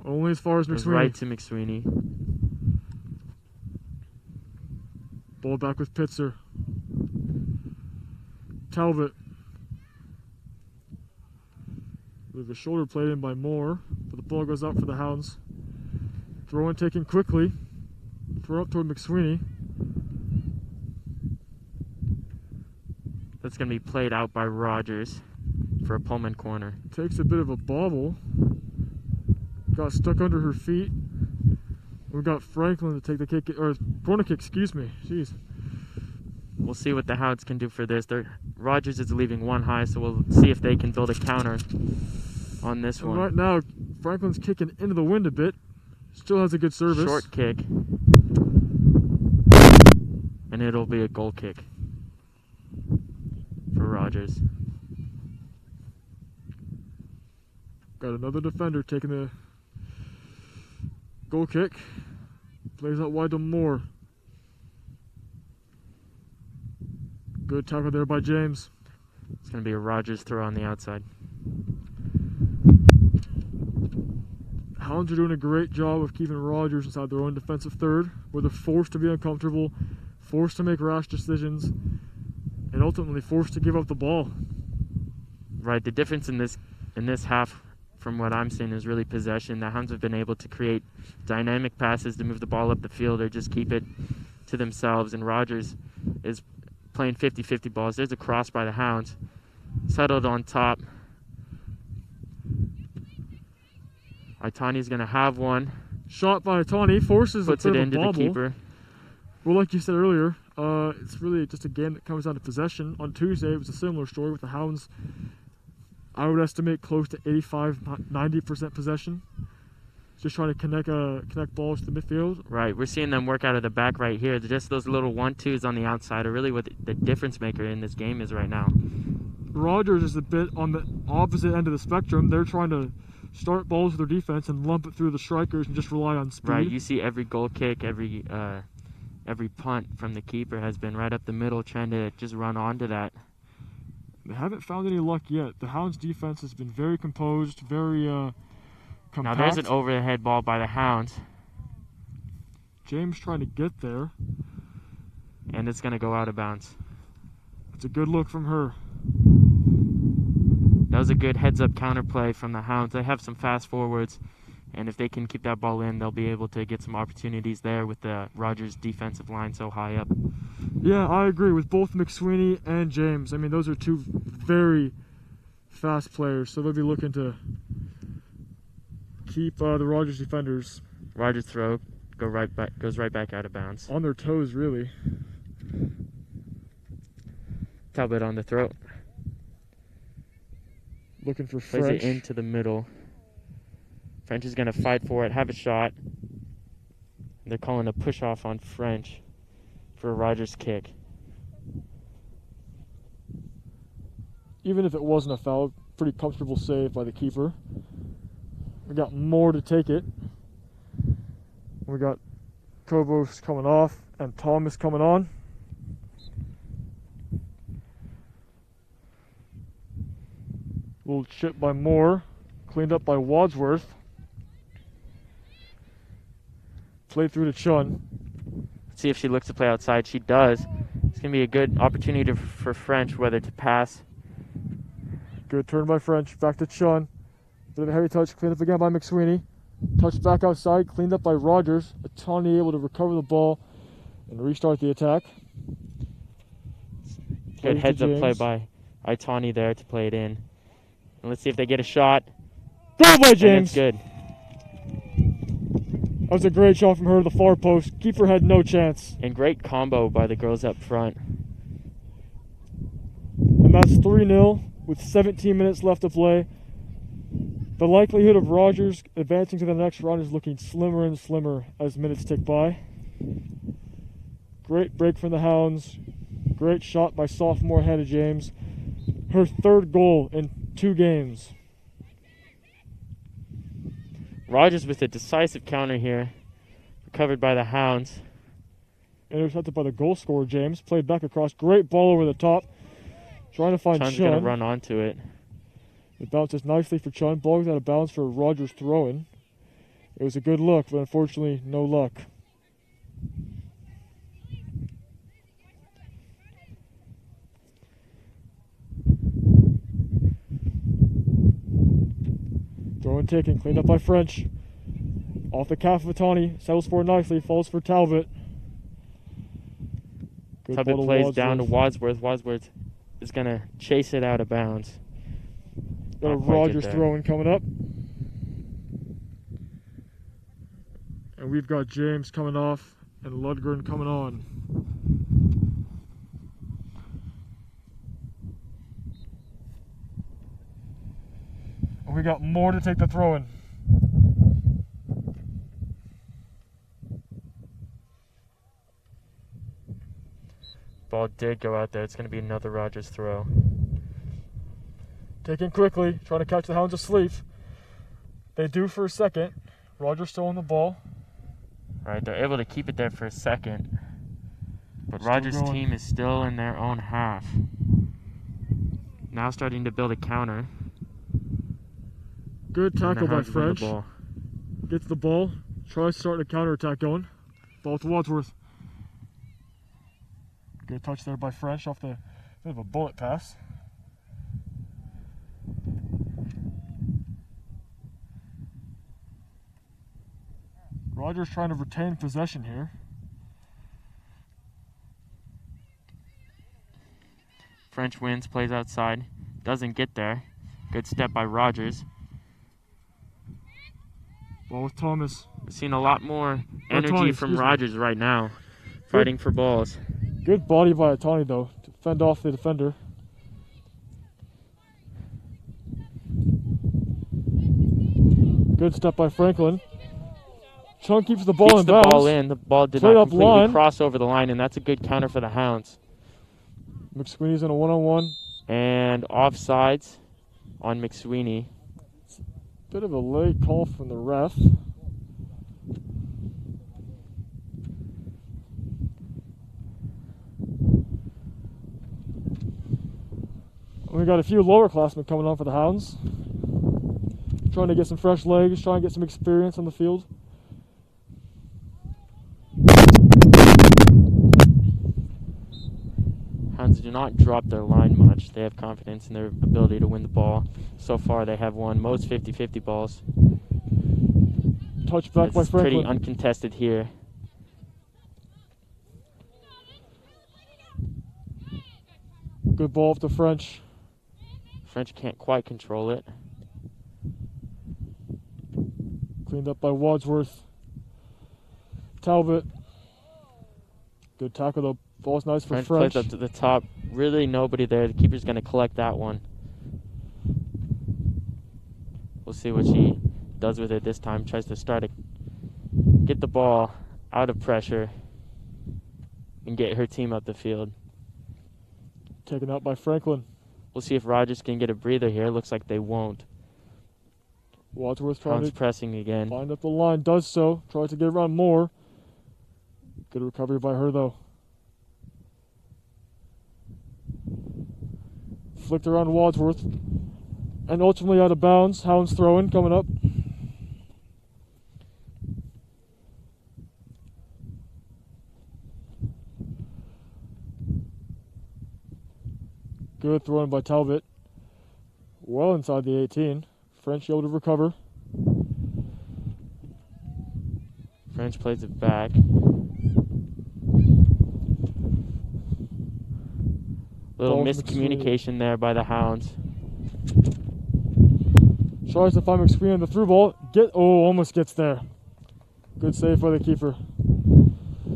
Only as far as McSweeney. Right to McSweeney. Ball back with Pitzer. Talbot. With a shoulder played in by Moore, but the ball goes out for the Hounds. Throw in taken quickly. Throw up toward McSweeney. That's going to be played out by Rogers for a Pullman corner. Takes a bit of a bobble. Got stuck under her feet. We've got Franklin to take the kick, or corner kick, excuse me. Jeez. We'll see what the Hounds can do for this. Rogers is leaving one high, so we'll see if they can build a counter on this one. Right now, Franklin's kicking into the wind a bit. Still has a good service. Short kick. And it'll be a goal kick for Rogers. Got another defender taking the goal kick. Plays out wide to Moore. Good tackle there by James. It's going to be a Rogers throw on the outside. Hounds are doing a great job of keeping Rogers inside their own defensive third, where they're forced to be uncomfortable, forced to make rash decisions, and ultimately forced to give up the ball. Right, the difference in this half from what I'm seeing is really possession. The Hounds have been able to create dynamic passes to move the ball up the field or just keep it to themselves, and Rogers is playing 50-50 balls. There's a cross by the Hounds. Settled on top. Itani's going to have one. Shot by Tawny, forces Puts a it bit of a into the bobble. keeper. Well, like you said earlier, it's really just a game that comes down to possession. On Tuesday, it was a similar story with the Hounds. I would estimate close to 85-90% possession. Just trying to connect balls to the midfield. Right, we're seeing them work out of the back right here. Just those little 1-2s on the outside are really what the difference maker in this game is right now. Rogers is a bit on the opposite end of the spectrum. They're trying to start balls with their defense and lump it through the strikers and just rely on speed. Right, you see every goal kick, every punt from the keeper has been right up the middle, trying to just run onto that. They haven't found any luck yet. The Hounds' defense has been very composed, very compact. Now there's an overhead ball by the Hounds. James trying to get there. And it's going to go out of bounds. It's a good look from her. That was a good heads-up counterplay from the Hounds. They have some fast forwards, and if they can keep that ball in, they'll be able to get some opportunities there with the Rogers defensive line so high up. Yeah, I agree with both McSweeney and James. I mean, those are two very fast players, so they'll be looking to keep the Rogers defenders. Rogers throw goes right back out of bounds. On their toes, really. Talbot on the throat. Looking for Plays French. it into the middle. French is going to fight for it, have a shot. They're calling a push-off on French for a Rogers kick. Even if it wasn't a foul, pretty comfortable save by the keeper. We got more to take it. We got Kobos coming off and Thomas coming on. Little chip by Moore, cleaned up by Wadsworth. Played through to Chun. Let's see if she looks to play outside. She does. It's going to be a good opportunity for French, whether to pass. Good turn by French. Back to Chun. Bit of a heavy touch. Cleaned up again by McSweeney. Touched back outside. Cleaned up by Rogers. Atani able to recover the ball and restart the attack. Good heads-up play by Itani there to play it in. And let's see if they get a shot. Goal by James. It's good. That was a great shot from her to the far post. Keeper had no chance. And great combo by the girls up front. And that's 3-0 with 17 minutes left to play. The likelihood of Rogers advancing to the next round is looking slimmer and slimmer as minutes tick by. Great break from the Hounds. Great shot by sophomore Hannah James. Her third goal in 2 games. Rogers with a decisive counter here. Recovered by the Hounds. Intercepted by the goal scorer, James. Played back across. Great ball over the top. Trying to find Chun's Chun. going to run onto it. It bounces nicely for Chun. Ball goes out of bounds for Rogers throw-in. It was a good look, but unfortunately, no luck. Throw and taken, cleaned up by French. Off the calf of Atani, settles for it nicely, falls for Talbot. Good Talbot ball to plays Wadsworth. down to Wadsworth. Wadsworth is going to chase it out of bounds. Got a Not quite Rogers get there. throw-in coming up. And we've got James coming off and Ludgren coming on. And we got more to take the throw-in. Ball did go out there. It's going to be another Rogers throw. Taken quickly, trying to catch the Hounds asleep. They do for a second. Rogers still on the ball. Right, they're able to keep it there for a second. But Still Rogers' going. team is still in their own half. Now starting to build a counter. Good And the tackle by Hounds win the French. ball. Gets the ball. Tries to start a counterattack going. Ball to Wadsworth. Good touch there by French off the bit of a bullet pass. Rogers trying to retain possession here. French wins, plays outside. Doesn't get there. Good step by Rogers. Ball with Thomas. We're seeing a lot more energy Tony, from excuse me. Rogers right now, fighting for balls. Good body by Tony, though, to fend off the defender. Good step by Franklin. Chung keeps the ball Keeps in the bounds. ball in. The ball did Played not up completely line. cross over the line, and that's a good counter for the Hounds. McSweeney's in a one-on-one. And offsides on McSweeney. Bit of a late call from the ref. We got a few lowerclassmen coming on for the Hounds. Trying to get some fresh legs, trying to get some experience on the field. Hounds do not drop their line much. They have confidence in their ability to win the ball. So far, they have won most 50-50 balls. Touch back by It's Franklin. pretty uncontested here. Good ball up to French. French can't quite control it. Cleaned up by Wadsworth. Talbot. Good tackle though. Ball's nice for French French. plays up to the top. Really nobody there. The keeper's going to collect that one. We'll see what she does with it this time. Tries to get the ball out of pressure and get her team up the field. Taken out by Franklin. We'll see if Rogers can get a breather here. Looks like they won't. Wadsworth trying Hounds to pressing again. find up the line. Does so. Tries to get around more. Good recovery by her though. Flicked around Wadsworth. And ultimately out of bounds. Hounds throwing coming up. Good throwing by Talbot. Well inside the 18. French able to recover. French plays it back. Little Ball from miscommunication there by the Hounds. Tries to find McSweeney on the through ball. Almost gets there. Good save by the keeper.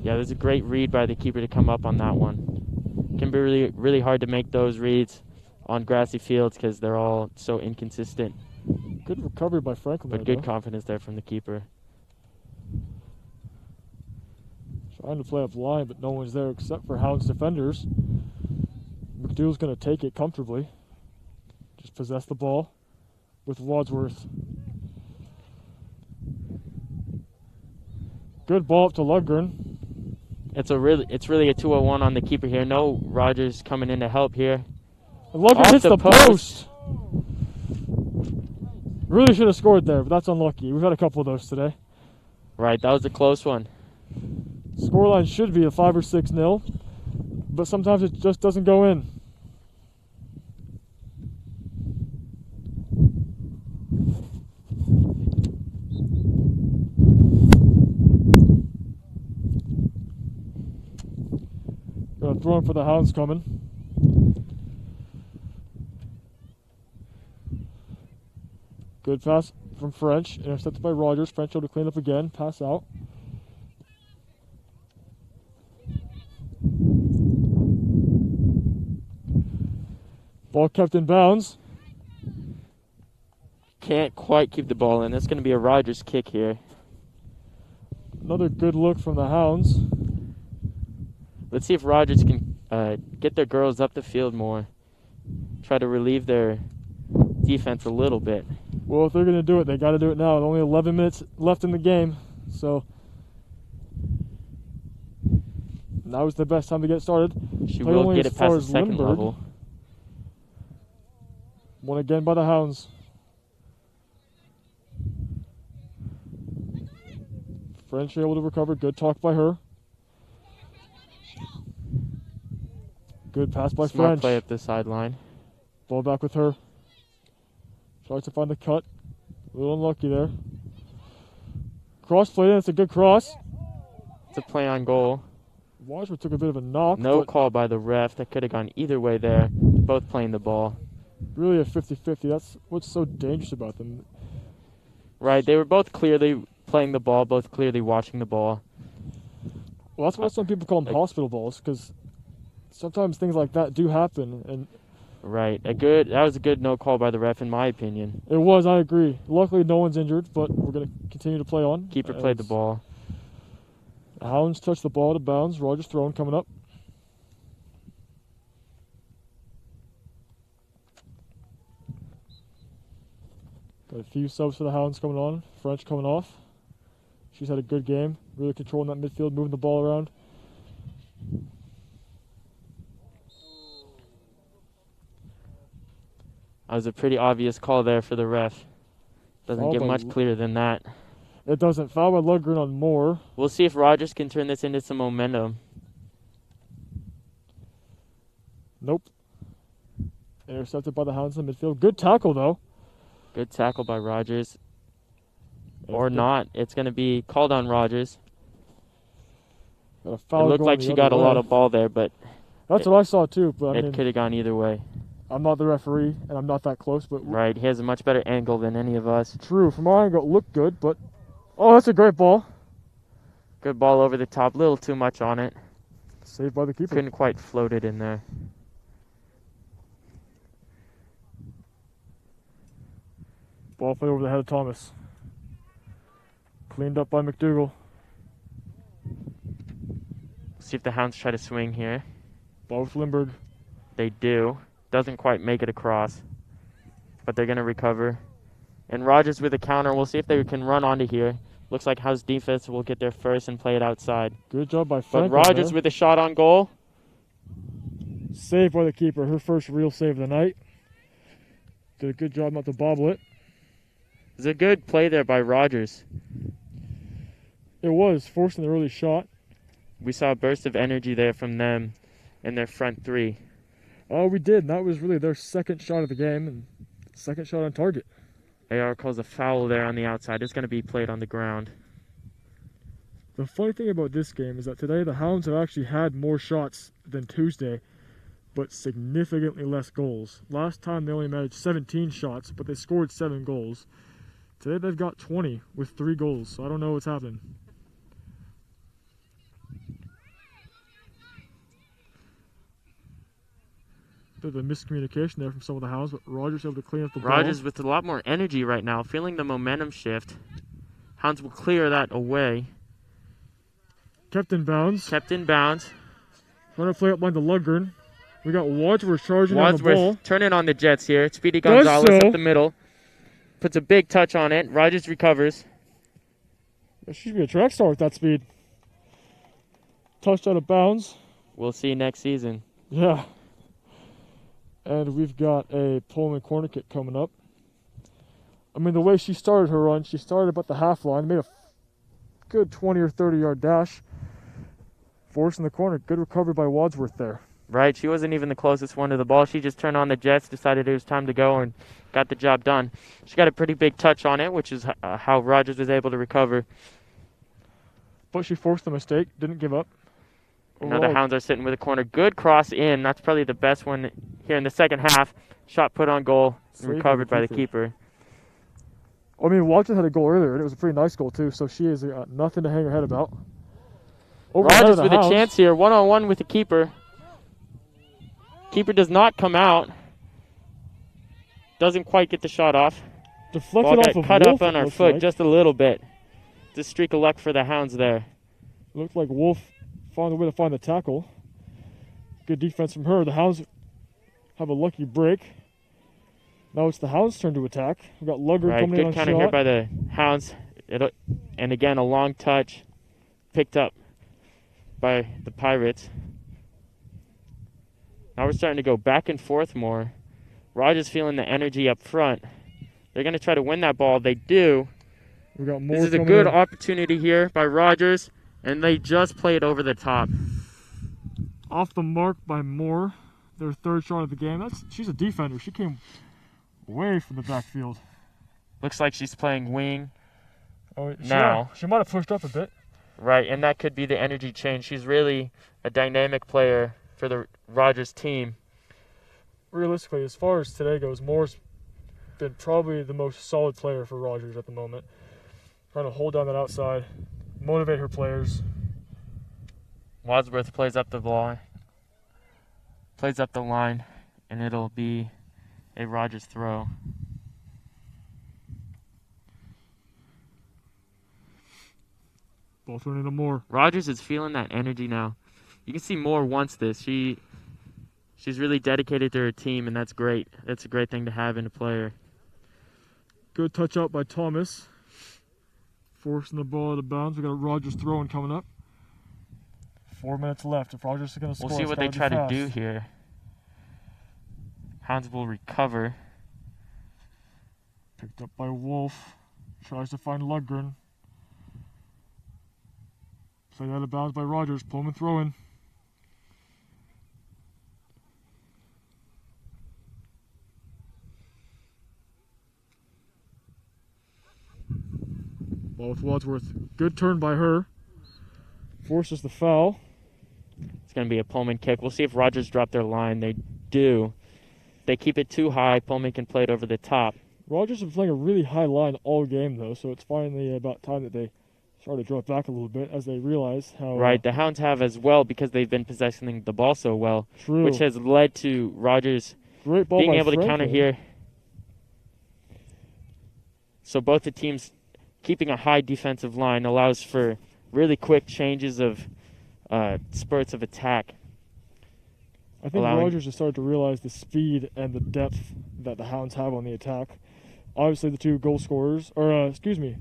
Yeah, there's a great read by the keeper to come up on that one. Can be really, really hard to make those reads on grassy fields because they're all so inconsistent. Good recovery by Franklin. But good confidence there from the keeper. Trying to play up line, but no one's there except for Hounds defenders. McDougal's going to take it comfortably. Just possess the ball with Wadsworth. Good ball up to Lundgren. It's really a 2-on-1 on the keeper here. No Rogers coming in to help here. And Lundgren Off hits the the post. post. Really should have scored there, but that's unlucky. We've had a couple of those today. Right, that was a close one. Scoreline should be a 5 or 6-0, but sometimes it just doesn't go in. Got a throw in for the Hounds coming. Good pass from French, intercepted by Rogers. French able to clean up again, pass out. Ball kept in bounds. Can't quite keep the ball in. That's going to be a Rogers kick here. Another good look from the Hounds. Let's see if Rogers can get their girls up the field more. Try to relieve their defense a little bit. Well, if they're going to do it, they got to do it now. Only 11 minutes left in the game, so now is the best time to get started. She Play will only get as it far past the as second Lindbergh. level. Won again by the Hounds. French able to recover. Good talk by her. Good pass by Smart French. play up the sideline. Ball back with her. Tries to find the cut. A little unlucky there. Cross play, it's a good cross. It's a play on goal. Wadsworth took a bit of a knock. No but call by the ref. That could have gone either way there. Both playing the ball. really a 50-50. That's what's so dangerous about them. Right, they were both clearly playing the ball, both clearly watching the ball. Well, that's why some people call them hospital balls, because sometimes things like that do happen. And Right, that was a good no call by the ref, in my opinion. it was, I agree. Luckily, no one's injured, but we're going to continue to play on. Keeper played the ball. The Hounds touch the ball to bounds. Rogers throwing coming up. Got a few subs for the Hounds coming on. French coming off. She's had a good game. Really controlling that midfield, moving the ball around. That was a pretty obvious call there for the ref. Doesn't Foul get by much clearer than that. It doesn't. Foul by Lundgren on Moore. We'll see if Rogers can turn this into some momentum. Nope. Intercepted by the Hounds in the midfield. Good tackle, though. Good tackle by Rogers. Or not. It's going to be called on Rogers. Got a It foul looked going like the she other got a way. lot of ball there, but That's what I saw, too. But I it mean, could have gone either way. I'm not the referee, and I'm not that close. But Right, he has a much better angle than any of us. true. From our angle, it looked good. But, oh, that's a great ball. Good ball over the top. Little too much on it. Saved by the keeper. Couldn't quite float it in there. Ball played over the head of Thomas. Cleaned up by McDougall. See if the Hounds try to swing here. Ball with Lindbergh. They do. Doesn't quite make it across. But they're going to recover. And Rogers with a counter. We'll see if they can run onto here. Looks like House defense will get there first and play it outside. Good job by But Franklin Rogers there. with a shot on goal. Saved by the keeper. Her first real save of the night. Did a good job not to bobble it. It's a good play there by Rogers. It was forcing the early shot. We saw a burst of energy there from them in their front three. Oh, we did. And that was really their second shot of the game and second shot on target. AR calls a foul there on the outside. It's going to be played on the ground. The funny thing about this game is that today the Hounds have actually had more shots than Tuesday, but significantly less goals. Last time they only managed 17 shots, but they scored 7 goals. Today they've got 20 with 3 goals, so I don't know what's happening. Bit of a miscommunication there from some of the Hounds, but Rogers able to clean up the ball. Rogers with a lot more energy right now, feeling the momentum shift. Hounds will clear that away. Kept in bounds. Kept in bounds. Trying to play up line to Lundgren. We got Wadsworth charging on the ball. Wadsworth turning on the Jets here. Speedy Gonzalez so. up the middle. Puts a big touch on it. Rogers recovers. She should be a track star with that speed. Touched out of bounds. We'll see next season. Yeah. And we've got a Pullman corner kick coming up. I mean, the way she started her run, she started about the half line, made a good 20 or 30 yard dash, forcing the corner. Good recovery by Wadsworth there. Right, she wasn't even the closest one to the ball. She just turned on the Jets, decided it was time to go, and got the job done. She got a pretty big touch on it, which is how Rogers was able to recover. But she forced the mistake, didn't give up. Now the Hounds are sitting with a corner. Good cross in. That's probably the best one here in the second half. Shot put on goal and recovered by the keeper. I mean, Wadsworth had a goal earlier, and it was a pretty nice goal, too, so she has nothing to hang her head about. Rogers with a chance here, one-on-one with the keeper. Keeper does not come out. Doesn't quite get the shot off. Deflected Ball off got of cut Wolf, up on her foot just a little bit. It's a streak of luck for the Hounds there. Looked like Wolf found a way to find the tackle. Good defense from her. The Hounds have a lucky break. Now it's the Hounds' turn to attack. We got Lugger coming in on good counter shot. here by the Hounds. And again, a long touch picked up by the Pirates. Now we're starting to go back and forth more. Rogers feeling the energy up front. They're going to try to win that ball. They do. We got more. This is a good opportunity here by Rogers, and they just played over the top. Off the mark by Moore. Their third shot of the game. She's a defender. She came way from the backfield. Looks like she's playing wing now. now. She might have pushed up a bit. Right, and that could be the energy change. She's really a dynamic player for the Rogers team. Realistically, as far as today goes, Moore's been probably the most solid player for Rogers at the moment. Trying to hold down that outside, motivate her players. Wadsworth plays up the line, and it'll be a Rogers throw. Ball thrown into Moore. Rogers is feeling that energy now. You can see Moore wants this. She's really dedicated to her team, and that's great. That's a great thing to have in a player. Good touch out by Thomas. Forcing the ball out of bounds. We got Rogers throwing coming up. 4 minutes left. If Rogers is going to score, we'll see what they try to do here. Hounds will recover. Picked up by Wolf. Tries to find Lundgren. Played out of bounds by Rogers. Pullman throwing. Ball with Wadsworth. Good turn by her. Forces the foul. It's going to be a Pullman kick. We'll see if Rogers drop their line. They do. They keep it too high. Pullman can play it over the top. Rogers have been playing a really high line all game, though, so it's finally about time that they start to drop back a little bit as they realize how... Right, the Hounds have as well because they've been possessing the ball so well. True. Which has led to Rogers Great ball being by able to Franklin. counter here. So both the teams keeping a high defensive line allows for really quick changes of spurts of attack. I think Rogers has started to realize the speed and the depth that the Hounds have on the attack. Obviously, the two goal scorers, McSweeney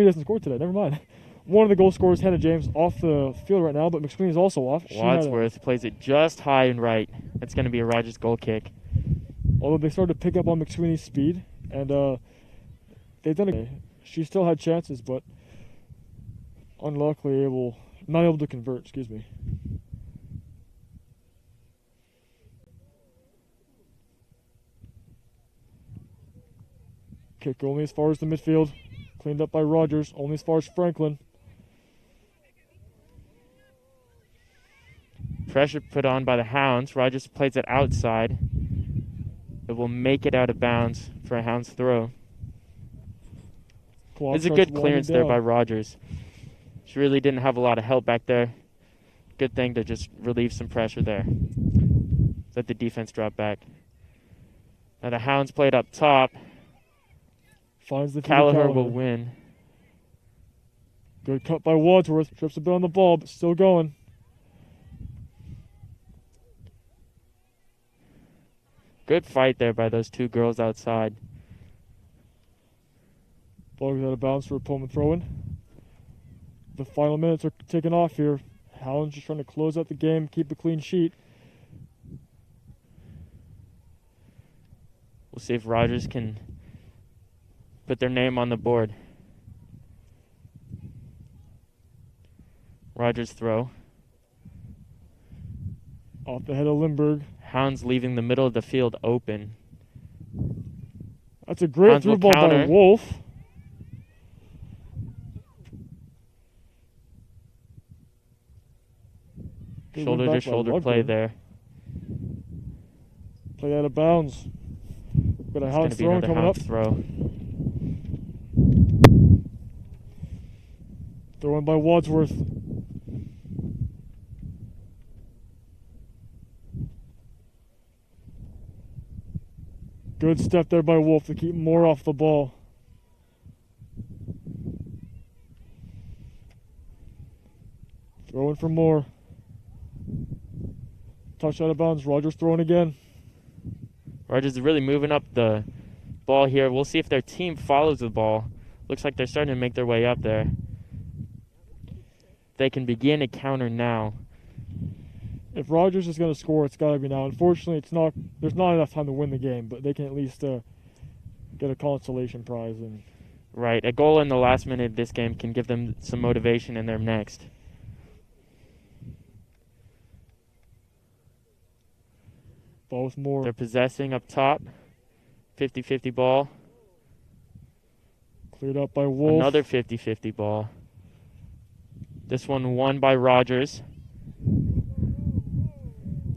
doesn't score today. Never mind. One of the goal scorers, Hannah James, off the field right now, but McSweeney's also off. Wadsworth plays it just high and right. That's going to be a Rogers goal kick. Although they started to pick up on McSweeney's speed, and they've done it. She still had chances, but unluckily not able to convert. Excuse me. Kick only as far as the midfield. Cleaned up by Rogers, only as far as Franklin. Pressure put on by the Hounds. Rogers plays it outside. It will make it out of bounds for a Hounds throw. It's a good clearance there by Rogers. She really didn't have a lot of help back there. Good thing to just relieve some pressure there. Let the defense drop back. Now the Hounds played up top. Finds the Callagher will win. Good cut by Wadsworth. Trips a bit on the ball, but still going. Good fight there by those two girls outside. Ball goes out of bounds for a Pullman throw-in. The final minutes are taking off here. Hounds just trying to close out the game, keep a clean sheet. We'll see if Rogers can put their name on the board. Rogers throw. Off the head of Lindbergh. Hounds leaving the middle of the field open. That's a great through ball by Wolf. Shoulder to shoulder play there. Play out of bounds. Got a Hounds throw coming up. Throw in by Wadsworth. Good step there by Wolf to keep Moore off the ball. Throwing for Moore. Touch out of bounds. Rogers throwing again. Rogers is really moving up the ball here. We'll see if their team follows the ball. Looks like they're starting to make their way up there. They can begin a counter now. If Rogers is going to score, it's got to be now. Unfortunately, there's not enough time to win the game, but they can at least get a consolation prize. Right, a goal in the last minute of this game can give them some motivation in their next. Ball with Moore. They're possessing up top. 50-50 ball. Cleared up by Wolf. Another 50-50 ball. This one won by Rogers.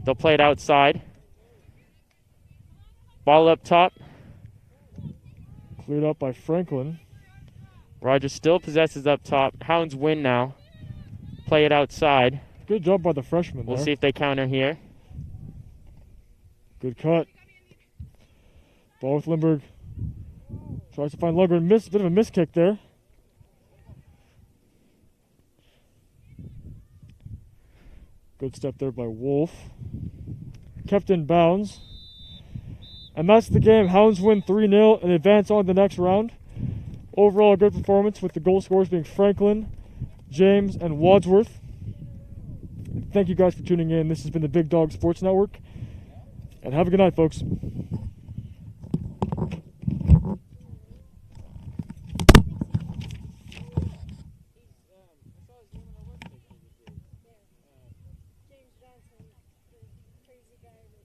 They'll play it outside. Ball up top. Cleared up by Franklin. Rogers still possesses up top. Hounds win now. Play it outside. Good job by the freshman We'll there. see if they counter here. Good cut. Ball with Lindbergh. Tries to find Lundgren. Bit of a miss kick there. Good step there by Wolf. Kept in bounds. And that's the game. Hounds win 3-0 and advance on to the next round. Overall, a good performance with the goal scorers being Franklin, James, and Wadsworth. Thank you guys for tuning in. This has been the Big Dog Sports Network. And have a good night, folks. James Johnson, the crazy guy.